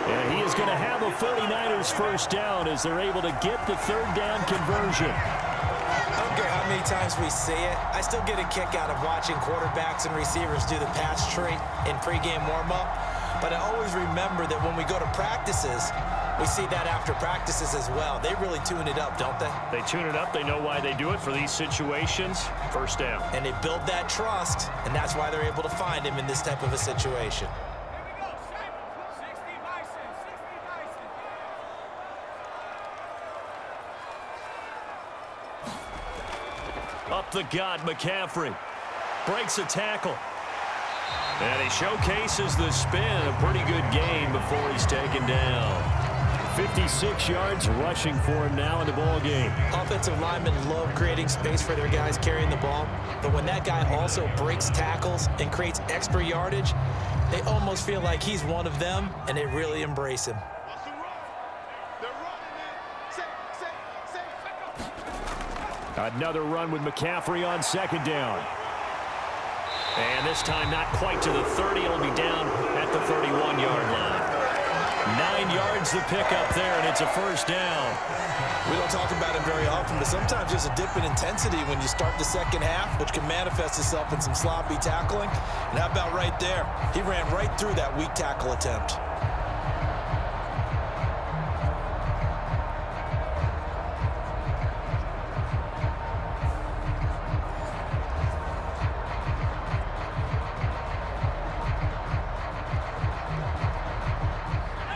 And he is going to have a 49ers first down as they're able to get the 3rd down conversion. I don't care how many times we say it, I still get a kick out of watching quarterbacks and receivers do the pass tree in pregame warm-up. But I always remember that when we go to practices, we see that after practices as well. They really tune it up, don't they? They tune it up. They know why they do it for these situations. First down. And they build that trust, and that's why they're able to find him in this type of a situation. Up the gut, McCaffrey. Breaks a tackle. And he showcases the spin. A pretty good gain before he's taken down. 56 yards rushing for him now in the ball game. Offensive linemen love creating space for their guys carrying the ball, but when that guy also breaks tackles and creates extra yardage, they almost feel like he's one of them, and they really embrace him. Another run with McCaffrey on 2nd down. And this time not quite to the 30. It'll be down at the 31-yard line. 9 yards the pickup there, and it's a first down. We don't talk about it very often, but sometimes there's a dip in intensity when you start the 2nd half, which can manifest itself in some sloppy tackling. And how about right there? He ran right through that weak tackle attempt.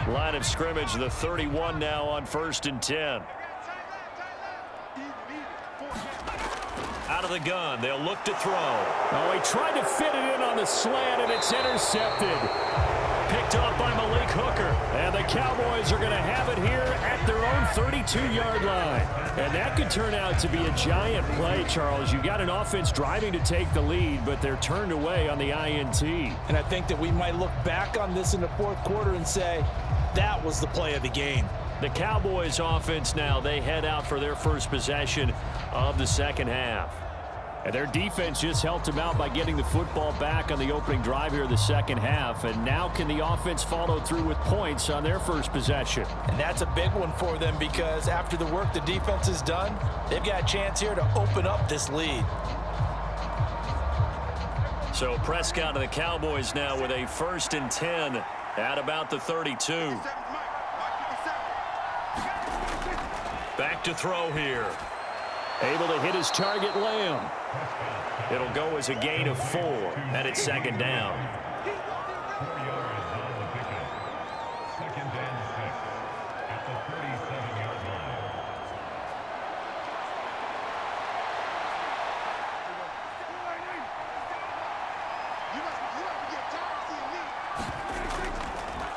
Line of scrimmage, the 31 now on 1st and 10. Out of the gun, they'll look to throw. Oh, he tried to fit it in on the slant, and it's intercepted. Picked off by Malik Hooker. And the Cowboys are going to have it here at their own 32. 32-yard line. And that could turn out to be a giant play, Charles. You got an offense driving to take the lead, but they're turned away on the INT. And I think that we might look back on this in the fourth quarter and say, that was the play of the game. The Cowboys offense now, they head out for their first possession of the second half. And their defense just helped them out by getting the football back on the opening drive here of the second half. And now can the offense follow through with points on their first possession? And that's a big one for them because after the work the defense has done, they've got a chance here to open up this lead. So Prescott and the Cowboys now with a 1st and 10 at about the 32. Back to throw here. Able to hit his target, Lamb. It'll go as a gain of 4, and it's 2nd down.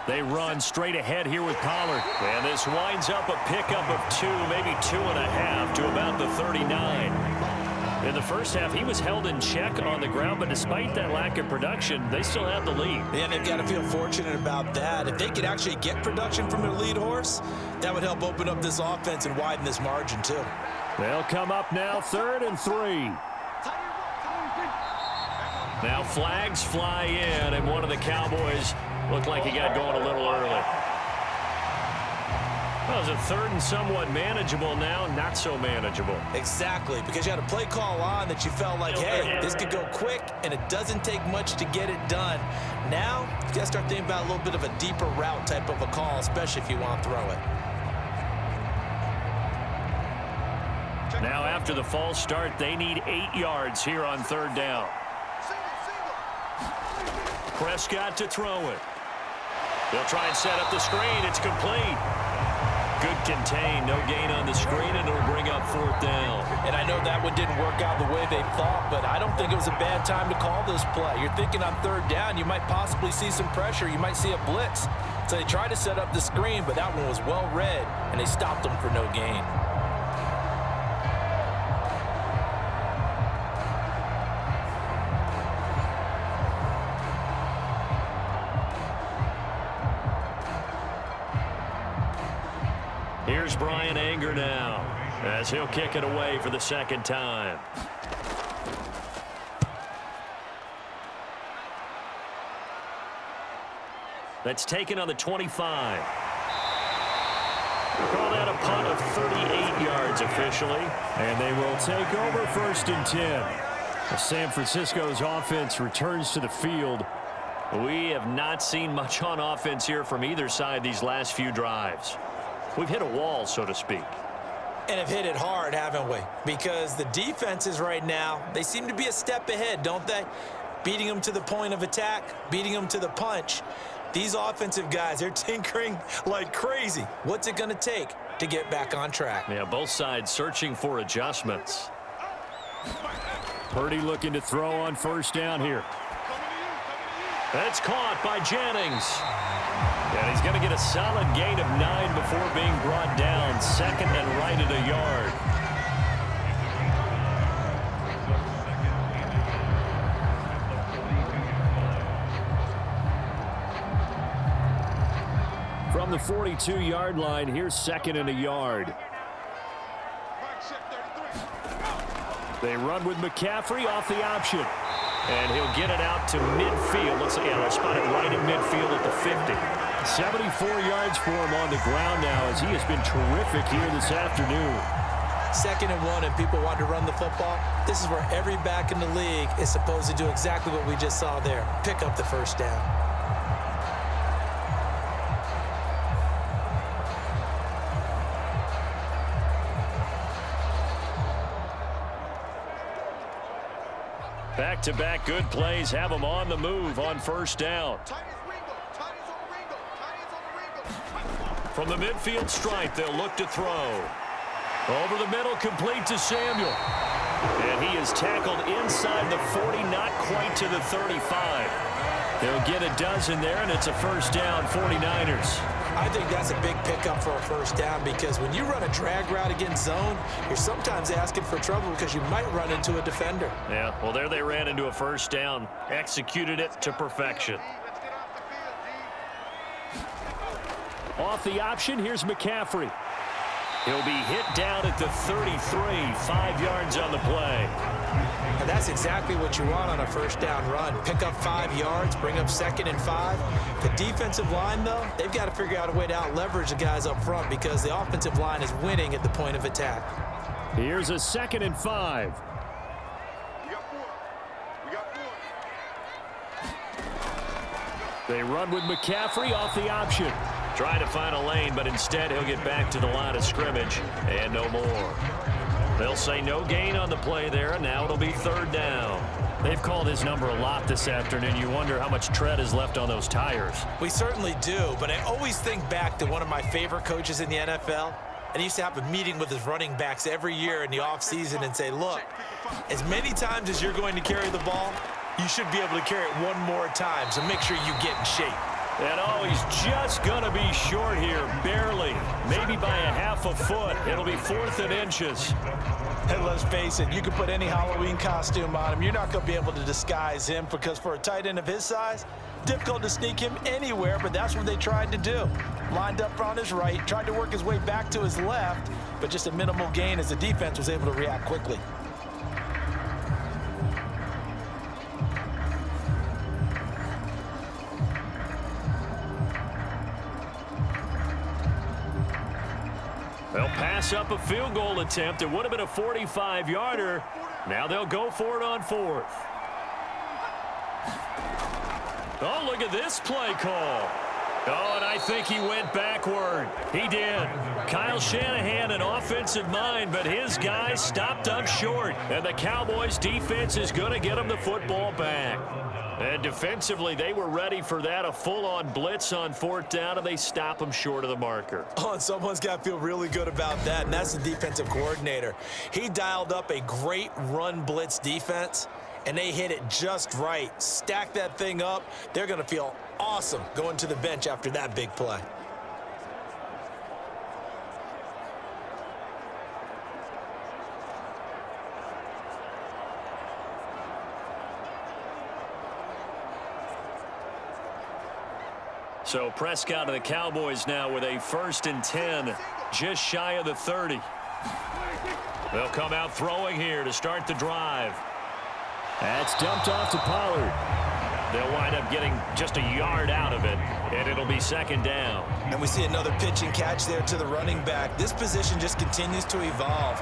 They run straight ahead here with Pollard. And this winds up a pickup of 2, maybe 2.5 to about the 39. In the first half, he was held in check on the ground, but despite that lack of production, they still have the lead. Yeah, they've got to feel fortunate about that. If they could actually get production from their lead horse, that would help open up this offense and widen this margin too. They'll come up now 3rd and 3. Now flags fly in, and one of the Cowboys looked like he got going a little early. Well, it's a 3rd and somewhat manageable now, not so manageable. Exactly, because you had a play call on that you felt like, hey, this could go quick, and it doesn't take much to get it done. Now, you got to start thinking about a little bit of a deeper route type of a call, especially if you want to throw it. Now, after the false start, they need 8 yards here on 3rd down. Prescott to throw it. They'll try and set up the screen. It's complete. Good contain. No gain on the screen, and it'll bring up 4th down. And I know that one didn't work out the way they thought, but I don't think it was a bad time to call this play. You're thinking on 3rd down, you might possibly see some pressure. You might see a blitz. So they tried to set up the screen, but that one was well read, and they stopped them for no gain. Here's Brian Anger now as he'll kick it away for the 2nd time. That's taken on the 25. We'll call that a punt of 38 yards officially. And they will take over 1st and 10. As San Francisco's offense returns to the field. We have not seen much on offense here from either side these last few drives. We've hit a wall, so to speak. And have hit it hard, haven't we? Because the defenses right now, they seem to be a step ahead, don't they? Beating them to the point of attack, beating them to the punch. These offensive guys, they're tinkering like crazy. What's it going to take to get back on track? Yeah, both sides searching for adjustments. Purdy looking to throw on 1st down here. That's caught by Jennings. And he's going to get a solid gain of 9 before being brought down. 2nd and right at a yard. From the 42-yard line, here's 2nd and a yard. They run with McCaffrey off the option. And he'll get it out to midfield. Looks like, yeah, they'll spot it right in midfield at the 50. 74 yards for him on the ground now as he has been terrific here this afternoon. 2nd and 1 and people want to run the football. This is where every back in the league is supposed to do exactly what we just saw there. Pick up the 1st down. Back-to-back good plays have them on the move on 1st down. From the midfield stripe, they'll look to throw. Over the middle, complete to Samuel. And he is tackled inside the 40, not quite to the 35. They'll get a dozen there, and it's a 1st down, 49ers. I think that's a big pickup for a first down because when you run a drag route against zone, you're sometimes asking for trouble because you might run into a defender. Yeah, well, there they ran into a first down, executed it to perfection. Off the option, here's McCaffrey. He'll be hit down at the 33, 5 yards on the play. And that's exactly what you want on a first down run. Pick up 5 yards, bring up 2nd and 5. The defensive line, though, they've got to figure out a way to out-leverage the guys up front because the offensive line is winning at the point of attack. Here's a 2nd and 5. They run with McCaffrey off the option. Trying to find a lane, but instead he'll get back to the line of scrimmage and no more. They'll say no gain on the play there, and now it'll be 3rd down. They've called his number a lot this afternoon. You wonder how much tread is left on those tires. We certainly do, but I always think back to one of my favorite coaches in the NFL, and he used to have a meeting with his running backs every year in the offseason and say, look, as many times as you're going to carry the ball, you should be able to carry it one more time, so make sure you get in shape. And oh, he's just going to be short here, barely, maybe by a half a foot. It'll be 4th and inches. And let's face it, you can put any Halloween costume on him. You're not going to be able to disguise him because for a tight end of his size, difficult to sneak him anywhere, but that's what they tried to do. Lined up on his right, tried to work his way back to his left, but just a minimal gain as the defense was able to react quickly. They'll pass up a field goal attempt. It would have been a 45-yarder. Now they'll go for it on 4th. Oh, look at this play call. Oh, and I think he went backward. He did. Kyle Shanahan, an offensive mind, but his guys stopped up short. And the Cowboys defense is going to get him the football back. And defensively, they were ready for that, a full-on blitz on 4th down, and they stop him short of the marker. Oh, and someone's got to feel really good about that, and that's the defensive coordinator. He dialed up a great run blitz defense, and they hit it just right. Stack that thing up. They're going to feel awesome going to the bench after that big play. So Prescott of the Cowboys now with a 1st and 10, just shy of the 30. They'll come out throwing here to start the drive. That's dumped off to Pollard. They'll wind up getting just a yard out of it, and it'll be 2nd down. And we see another pitch and catch there to the running back. This position just continues to evolve.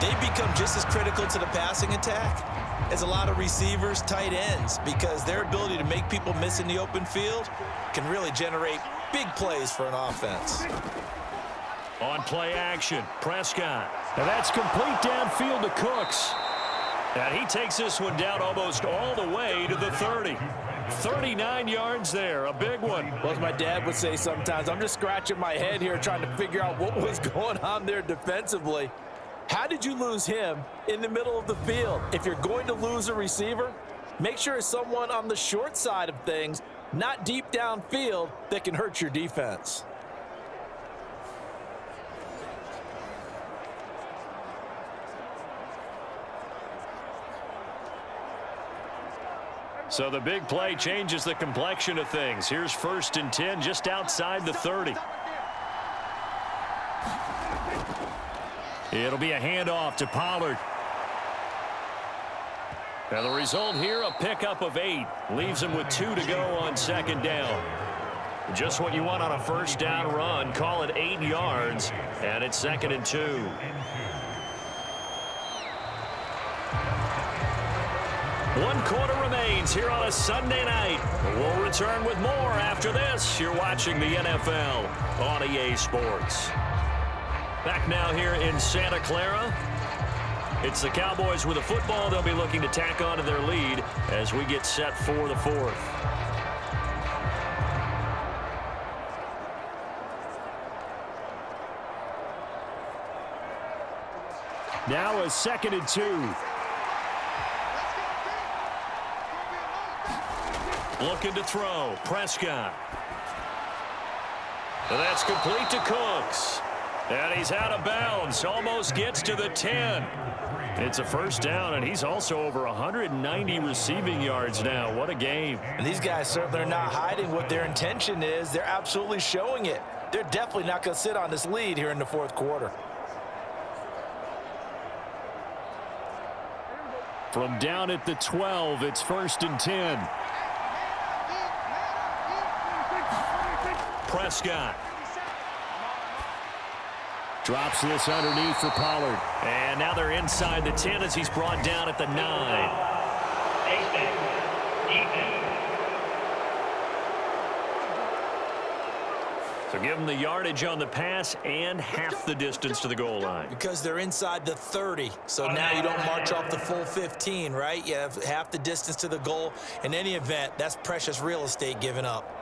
They become just as critical to the passing attack as a lot of receivers, tight ends, because their ability to make people miss in the open field can really generate big plays for an offense. On play action, Prescott. And that's complete downfield to Cooks. And he takes this one down almost all the way to the 30. 39 yards there, a big one. Well, as my dad would say sometimes, I'm just scratching my head here trying to figure out what was going on there defensively. How did you lose him in the middle of the field? If you're going to lose a receiver, make sure it's someone on the short side of things, not deep downfield, that can hurt your defense. So the big play changes the complexion of things. Here's 1st and 10 just outside the 30. It'll be a handoff to Pollard. And the result here, a pickup of 8. Leaves him with 2 to go on 2nd down. Just what you want on a 1st down run. Call it 8 yards, and it's 2nd and 2. One quarter remains here on a Sunday night. We'll return with more after this. You're watching the NFL on EA Sports. Back now here in Santa Clara. It's the Cowboys with a football. They'll be looking to tack on to their lead as we get set for the 4th. Now a 2nd and 2. Looking to throw. Prescott. And that's complete to Cooks. And he's out of bounds. Almost gets to the 10. It's a first down, and he's also over 190 receiving yards now. What a game. And these guys certainly are not hiding what their intention is. They're absolutely showing it. They're definitely not going to sit on this lead here in the fourth quarter. From down at the 12, it's 1st and 10. Prescott. Drops this underneath for Pollard. And now they're inside the 10 as he's brought down at the 9. So give them the yardage on the pass and half the distance to the goal line. Because they're inside the 30. So now you don't march off the full 15, right? You have half the distance to the goal. In any event, that's precious real estate given up.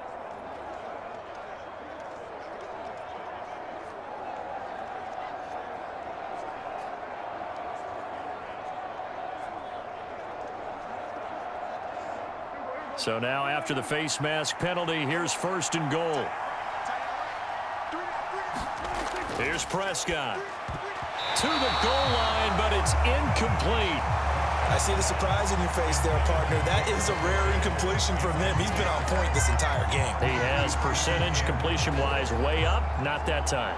So now after the face mask penalty, here's 1st and goal. Here's Prescott. To the goal line, but it's incomplete. I see the surprise in your face there, partner. That is a rare incompletion from him. He's been on point this entire game. He has percentage completion-wise way up, not that time.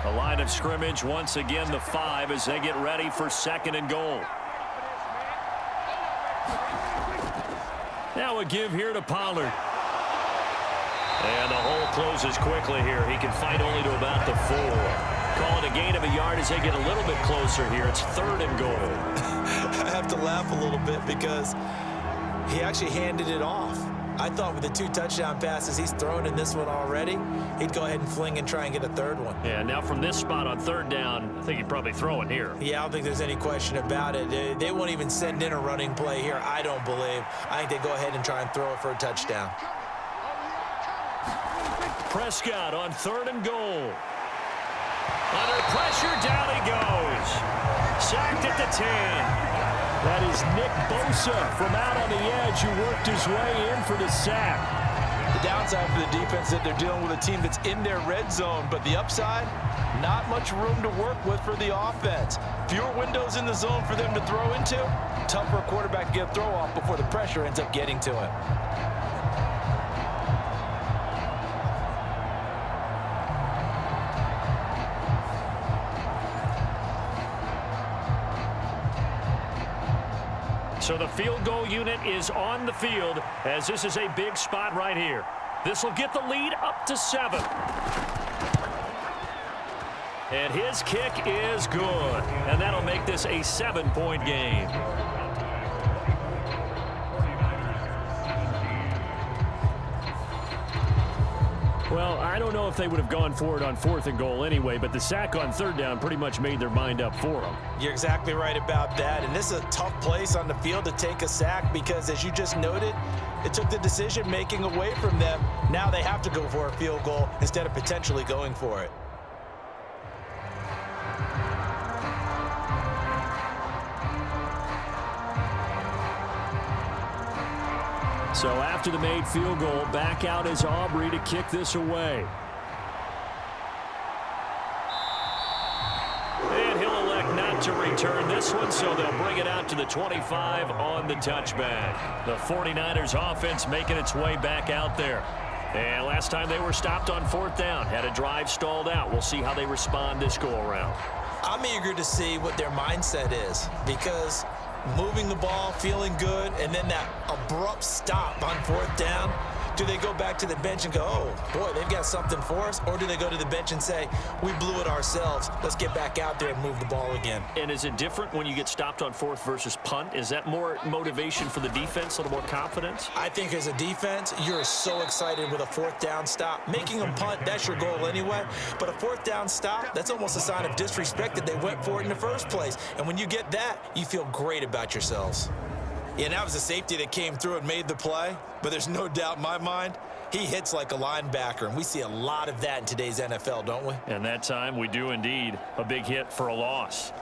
The line of scrimmage, once again, the 5 as they get ready for 2nd and goal. Now a give here to Pollard. And the hole closes quickly here. He can fight only to about the 4. Call it a gain of a yard as they get a little bit closer here. It's 3rd and goal. I have to laugh a little bit because he actually handed it off. I thought with the 2 touchdown passes he's thrown in this one already, he'd go ahead and fling and try and get a 3rd one. Yeah, now from this spot on 3rd down, I think he'd probably throw it here. Yeah, I don't think there's any question about it. They won't even send in a running play here, I don't believe. I think they go ahead and try and throw it for a touchdown. Prescott on 3rd and goal. Under pressure, down he goes. Sacked at the 10. That is Nick Bosa from out on the edge who worked his way in for the sack. The downside for the defense is that they're dealing with a team that's in their red zone, but the upside, not much room to work with for the offense. Fewer windows in the zone for them to throw into. Tough for a quarterback to get a throw off before the pressure ends up getting to him. So the field goal unit is on the field as this is a big spot right here. This will get the lead up to 7. And his kick is good. And that'll make this a 7-point game. Well, I don't know if they would have gone for it on 4th and goal anyway, but the sack on 3rd down pretty much made their mind up for them. You're exactly right about that, and this is a tough place on the field to take a sack because, as you just noted, it took the decision-making away from them. Now they have to go for a field goal instead of potentially going for it. So after the made field goal, back out is Aubrey to kick this away. And he'll elect not to return this one, so they'll bring it out to the 25 on the touchback. The 49ers offense making its way back out there. And last time they were stopped on 4th down, had a drive stalled out. We'll see how they respond this go-around. I'm eager to see what their mindset is because moving the ball, feeling good, and then that abrupt stop on 4th down. Do they go back to the bench and go, oh, boy, they've got something for us? Or do they go to the bench and say, we blew it ourselves. Let's get back out there and move the ball again. And is it different when you get stopped on 4th versus punt? Is that more motivation for the defense, a little more confidence? I think as a defense, you're so excited with a 4th down stop. Making a punt, that's your goal anyway. But a 4th down stop, that's almost a sign of disrespect that they went for it in the first place. And when you get that, you feel great about yourselves. Yeah, that was a safety that came through and made the play, but there's no doubt in my mind, He hits like a linebacker, and we see a lot of that in today's NFL, don't we? And that time we do indeed. A big hit for a loss.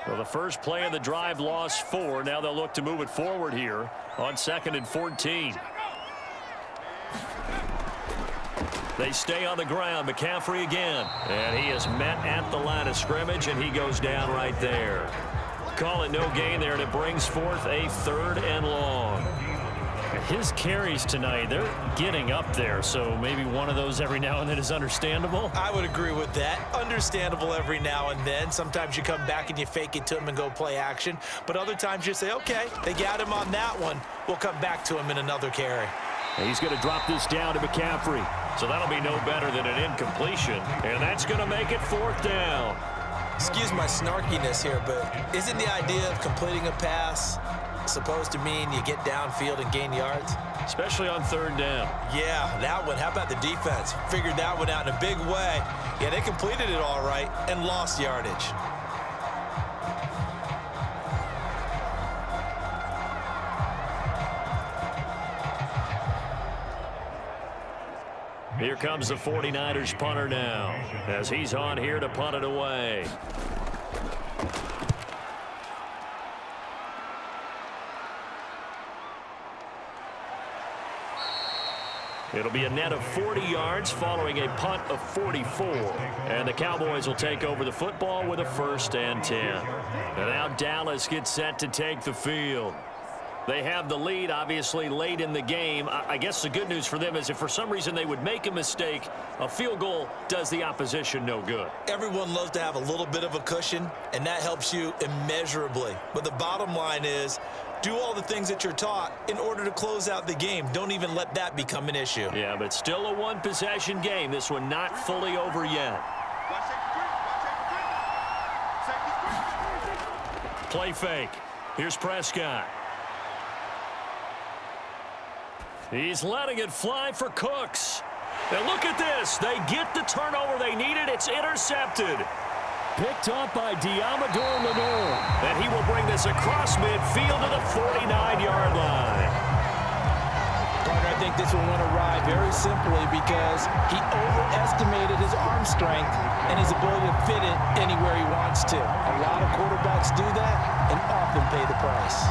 Well, the first play of the drive lost 4. Now they'll look to move it forward here on 2nd and 14. They stay on the ground. McCaffrey again. And he is met at the line of scrimmage, and he goes down right there. Call it no gain there, and it brings forth a 3rd and long. His carries tonight, they're getting up there, so maybe one of those every now and then is understandable. I would agree with that. Understandable every now and then. Sometimes you come back and you fake it to him and go play action. But other times you say, okay, they got him on that one. We'll come back to him in another carry. He's going to drop this down to McCaffrey. So that'll be no better than an incompletion. And that's going to make it 4th down. Excuse my snarkiness here, but isn't the idea of completing a pass supposed to mean you get downfield and gain yards? Especially on 3rd down. Yeah, that one. How about the defense? Figured that one out in a big way. Yeah, they completed it all right and lost yardage. Here comes the 49ers punter now as he's on here to punt it away. It'll be a net of 40 yards following a punt of 44. And the Cowboys will take over the football with a 1st and 10. And now Dallas gets set to take the field. They have the lead, obviously, late in the game. I guess the good news for them is if for some reason they would make a mistake, a field goal does the opposition no good. Everyone loves to have a little bit of a cushion, and that helps you immeasurably. But the bottom line is, do all the things that you're taught in order to close out the game. Don't even let that become an issue. Yeah, but still a one-possession game. This one not fully over yet. Play fake. Here's Prescott. He's letting it fly for Cooks. And look at this. They get the turnover they needed. It's intercepted. Picked up by Diamador Lenore. And he will bring this across midfield to the 49-yard line. Partner, I think this one went awry very simply because he overestimated his arm strength and his ability to fit it anywhere he wants to. A lot of quarterbacks do that and often pay the price.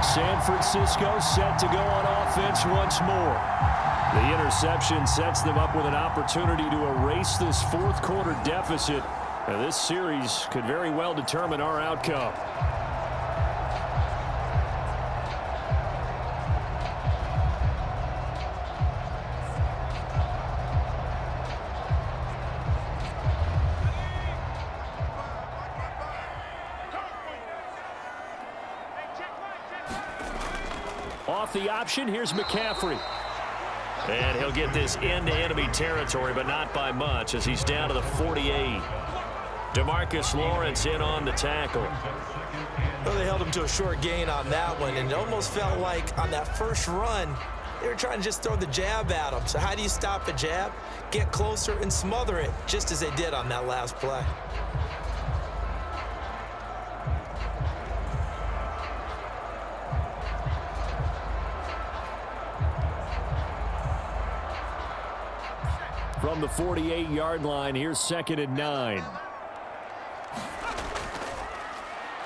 San Francisco set to go on offense once more. The interception sets them up with an opportunity to erase this 4th quarter deficit. And this series could very well determine our outcome. Off the option, here's McCaffrey. And he'll get this into enemy territory, but not by much as he's down to the 48. DeMarcus Lawrence in on the tackle. Well, they held him to a short gain on that one, and it almost felt like on that first run, they were trying to just throw the jab at him. So how do you stop a jab? Get closer and smother it, just as they did on that last play. From the 48-yard line, here's 2nd and 9.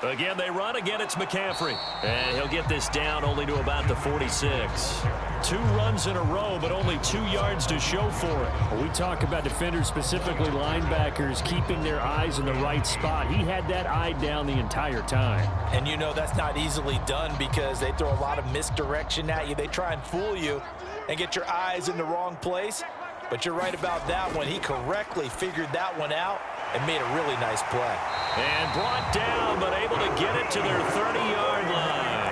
Again, they run. Again, it's McCaffrey. And he'll get this down only to about the 46. 2 runs in a row, but only 2 yards to show for it. When we talk about defenders, specifically linebackers, keeping their eyes in the right spot. He had that eye down the entire time. And you know that's not easily done because they throw a lot of misdirection at you. They try and fool you and get your eyes in the wrong place. But you're right about that one. He correctly figured that one out and made a really nice play. And brought down, but able to get it to their 30-yard line.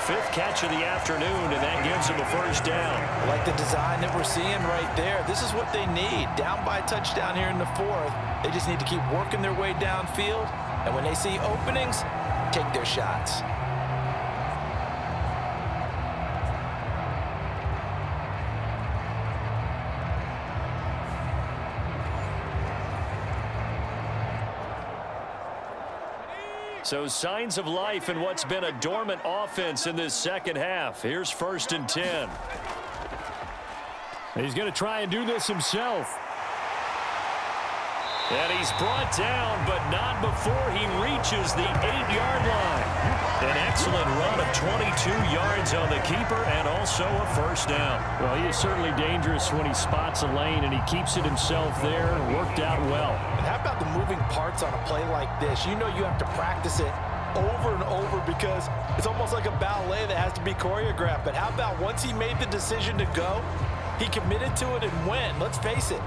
5th catch of the afternoon, and that gives him a 1st down. I like the design that we're seeing right there. This is what they need. Down by a touchdown here in the 4th. They just need to keep working their way downfield. And when they see openings, take their shots. So signs of life in what's been a dormant offense in this second half. Here's 1st and 10. He's going to try and do this himself. And he's brought down, but not before he reaches the 8-yard line. An excellent run of 22 yards on the keeper and also a first down. Well, he is certainly dangerous when he spots a lane, and he keeps it himself there. Worked out well. And how about the moving parts on a play like this? You know you have to practice it over and over because it's almost like a ballet that has to be choreographed. But how about once he made the decision to go, he committed to it and went. Let's face it,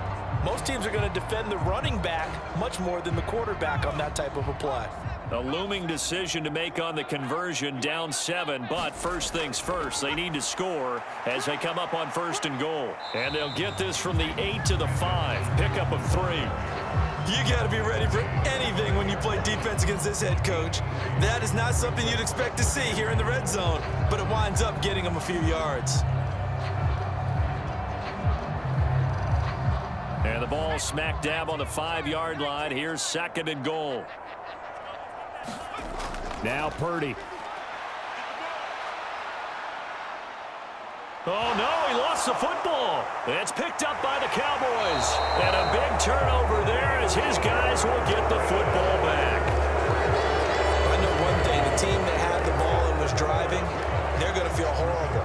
most teams are going to defend the running back much more than the quarterback on that type of a play. A looming decision to make on the conversion, down 7, but first things first, they need to score as they come up on 1st and goal. And they'll get this from the 8 to the 5, pickup of 3. You got to be ready for anything when you play defense against this head coach. That is not something you'd expect to see here in the red zone, but it winds up getting him a few yards. And the ball smack dab on the 5-yard line. Here's 2nd and goal. Now Purdy. Oh, no, he lost the football. It's picked up by the Cowboys. And a big turnover there as his guys will get the football back. I know one thing. The team that had the ball and was driving, they're going to feel horrible.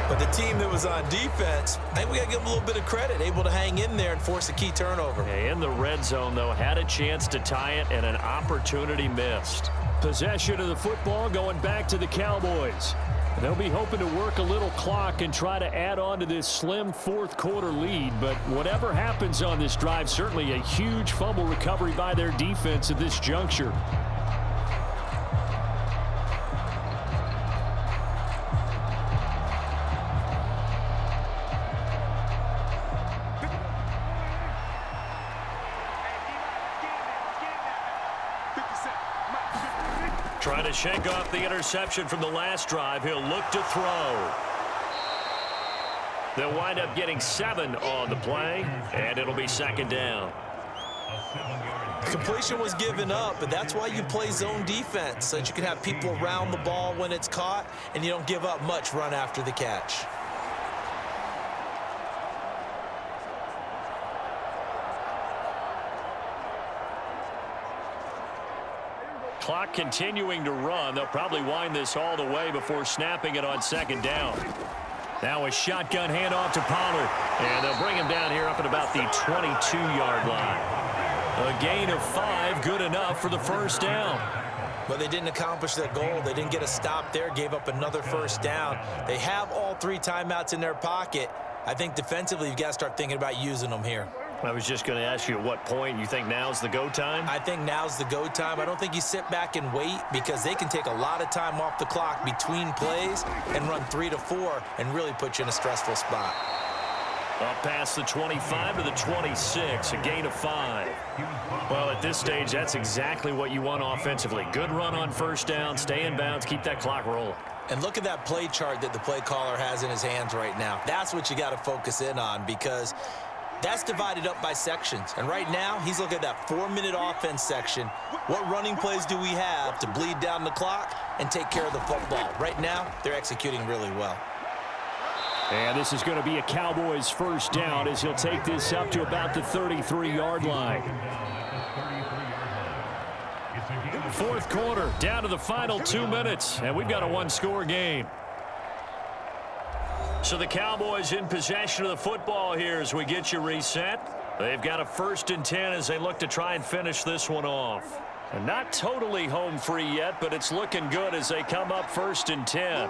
But the team that was on defense, I think we got to give them a little bit of credit, able to hang in there and force a key turnover. In the red zone, though, had a chance to tie it and an opportunity missed. Possession of the football going back to the Cowboys. They'll be hoping to work a little clock and try to add on to this slim 4th quarter lead. But whatever happens on this drive, certainly a huge fumble recovery by their defense at this juncture. Trying to shake off the interception from the last drive. He'll look to throw. They'll wind up getting 7 on the play, and it'll be 2nd down. Completion was given up, but that's why you play zone defense, so that you can have people around the ball when it's caught, and you don't give up much run after the catch. Clock continuing to run. They'll probably wind this all the way before snapping it on 2nd down. Now a shotgun handoff to Pollard. And they'll bring him down here up at about the 22-yard line. A gain of 5, good enough for the first down. But they didn't accomplish their goal. They didn't get a stop there, gave up another first down. They have all 3 timeouts in their pocket. I think defensively you've got to start thinking about using them here. I was just going to ask you at what point you think now's the go time? I think now's the go time. I don't think you sit back and wait because they can take a lot of time off the clock between plays and run 3 to 4 and really put you in a stressful spot. Up past the 25 to the 26, a gain of 5. Well, at this stage, that's exactly what you want offensively. Good run on first down, stay in bounds, keep that clock rolling. And look at that play chart that the play caller has in his hands right now. That's what you got to focus in on because that's divided up by sections. And right now, he's looking at that 4-minute offense section. What running plays do we have to bleed down the clock and take care of the football? Right now, they're executing really well. And this is going to be a Cowboys first down as he'll take this up to about the 33-yard line. 4th quarter, down to the final 2 minutes, and we've got a 1-score game. So the Cowboys in possession of the football here as we get you reset. They've got a 1st and 10 as they look to try and finish this one off. And not totally home free yet, but it's looking good as they come up 1st and 10.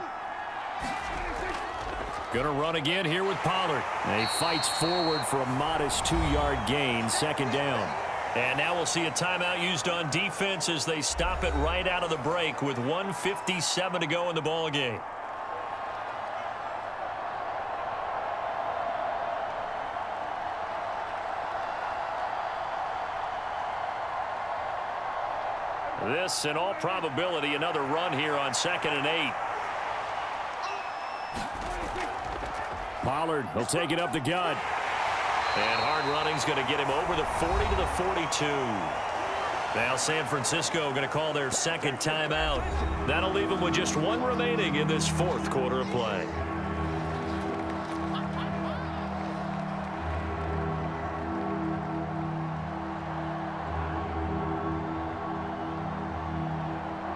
Going to run again here with Pollard. And he fights forward for a modest 2-yard gain, 2nd down. And now we'll see a timeout used on defense as they stop it right out of the break with 1:57 to go in the ball game. This, in all probability, another run here on 2nd and 8. Pollard will take it up the gut. And hard running's going to get him over the 40 to the 42. Now San Francisco going to call their second timeout. That'll leave them with just one remaining in this fourth quarter of play.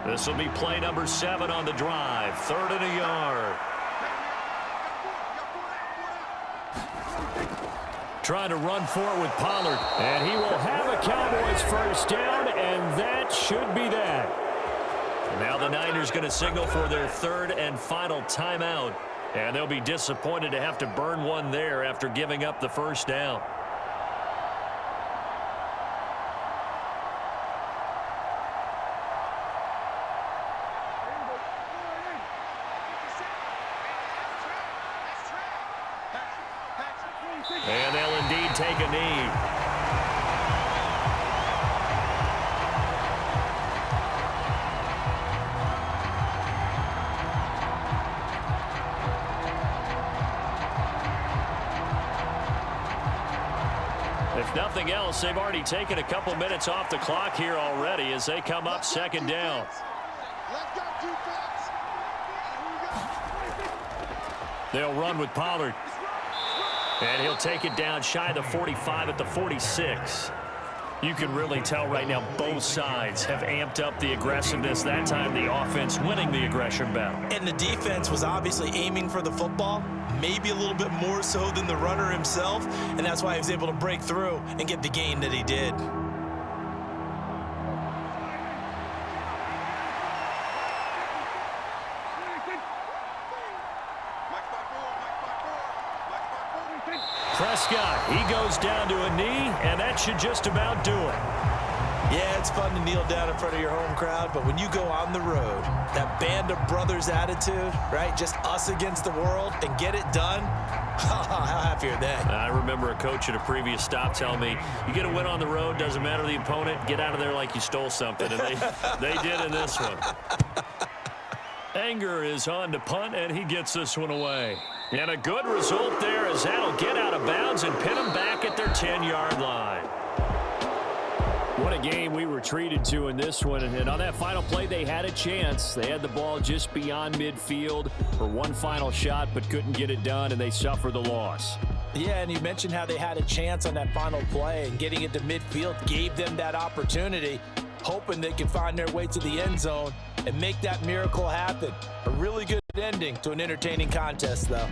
This will be play number 7 on the drive. 3rd and a yard. Trying to run for it with Pollard. And he will have a Cowboys first down, and that should be that. Now the Niners going to signal for their 3rd and final timeout. And they'll be disappointed to have to burn one there after giving up the first down. And they'll indeed take a knee. If nothing else, they've already taken a couple minutes off the clock here already as they come up 2nd down. They'll run with Pollard. And he'll take it down shy of the 45 at the 46. You can really tell right now both sides have amped up the aggressiveness. That time the offense winning the aggression battle. And the defense was obviously aiming for the football, maybe a little bit more so than the runner himself, and that's why he was able to break through and get the gain that he did. Prescott, he goes down to a knee, and that should just about do it. Yeah, it's fun to kneel down in front of your home crowd, but when you go on the road, that band of brothers attitude, right, just us against the world, and get it done, how happy are they? I remember a coach at a previous stop telling me, you get a win on the road, doesn't matter the opponent, get out of there like you stole something, and they did in this one. Anger is on to punt, and he gets this one away. And a good result there as that'll get out of bounds and pin them back at their 10-yard line. What a game we were treated to in this one. And on that final play, they had a chance. They had the ball just beyond midfield for one final shot, but couldn't get it done, and they suffered the loss. Yeah, and you mentioned how they had a chance on that final play, and getting it to midfield gave them that opportunity, hoping they could find their way to the end zone and make that miracle happen. A really good ending to an entertaining contest, though.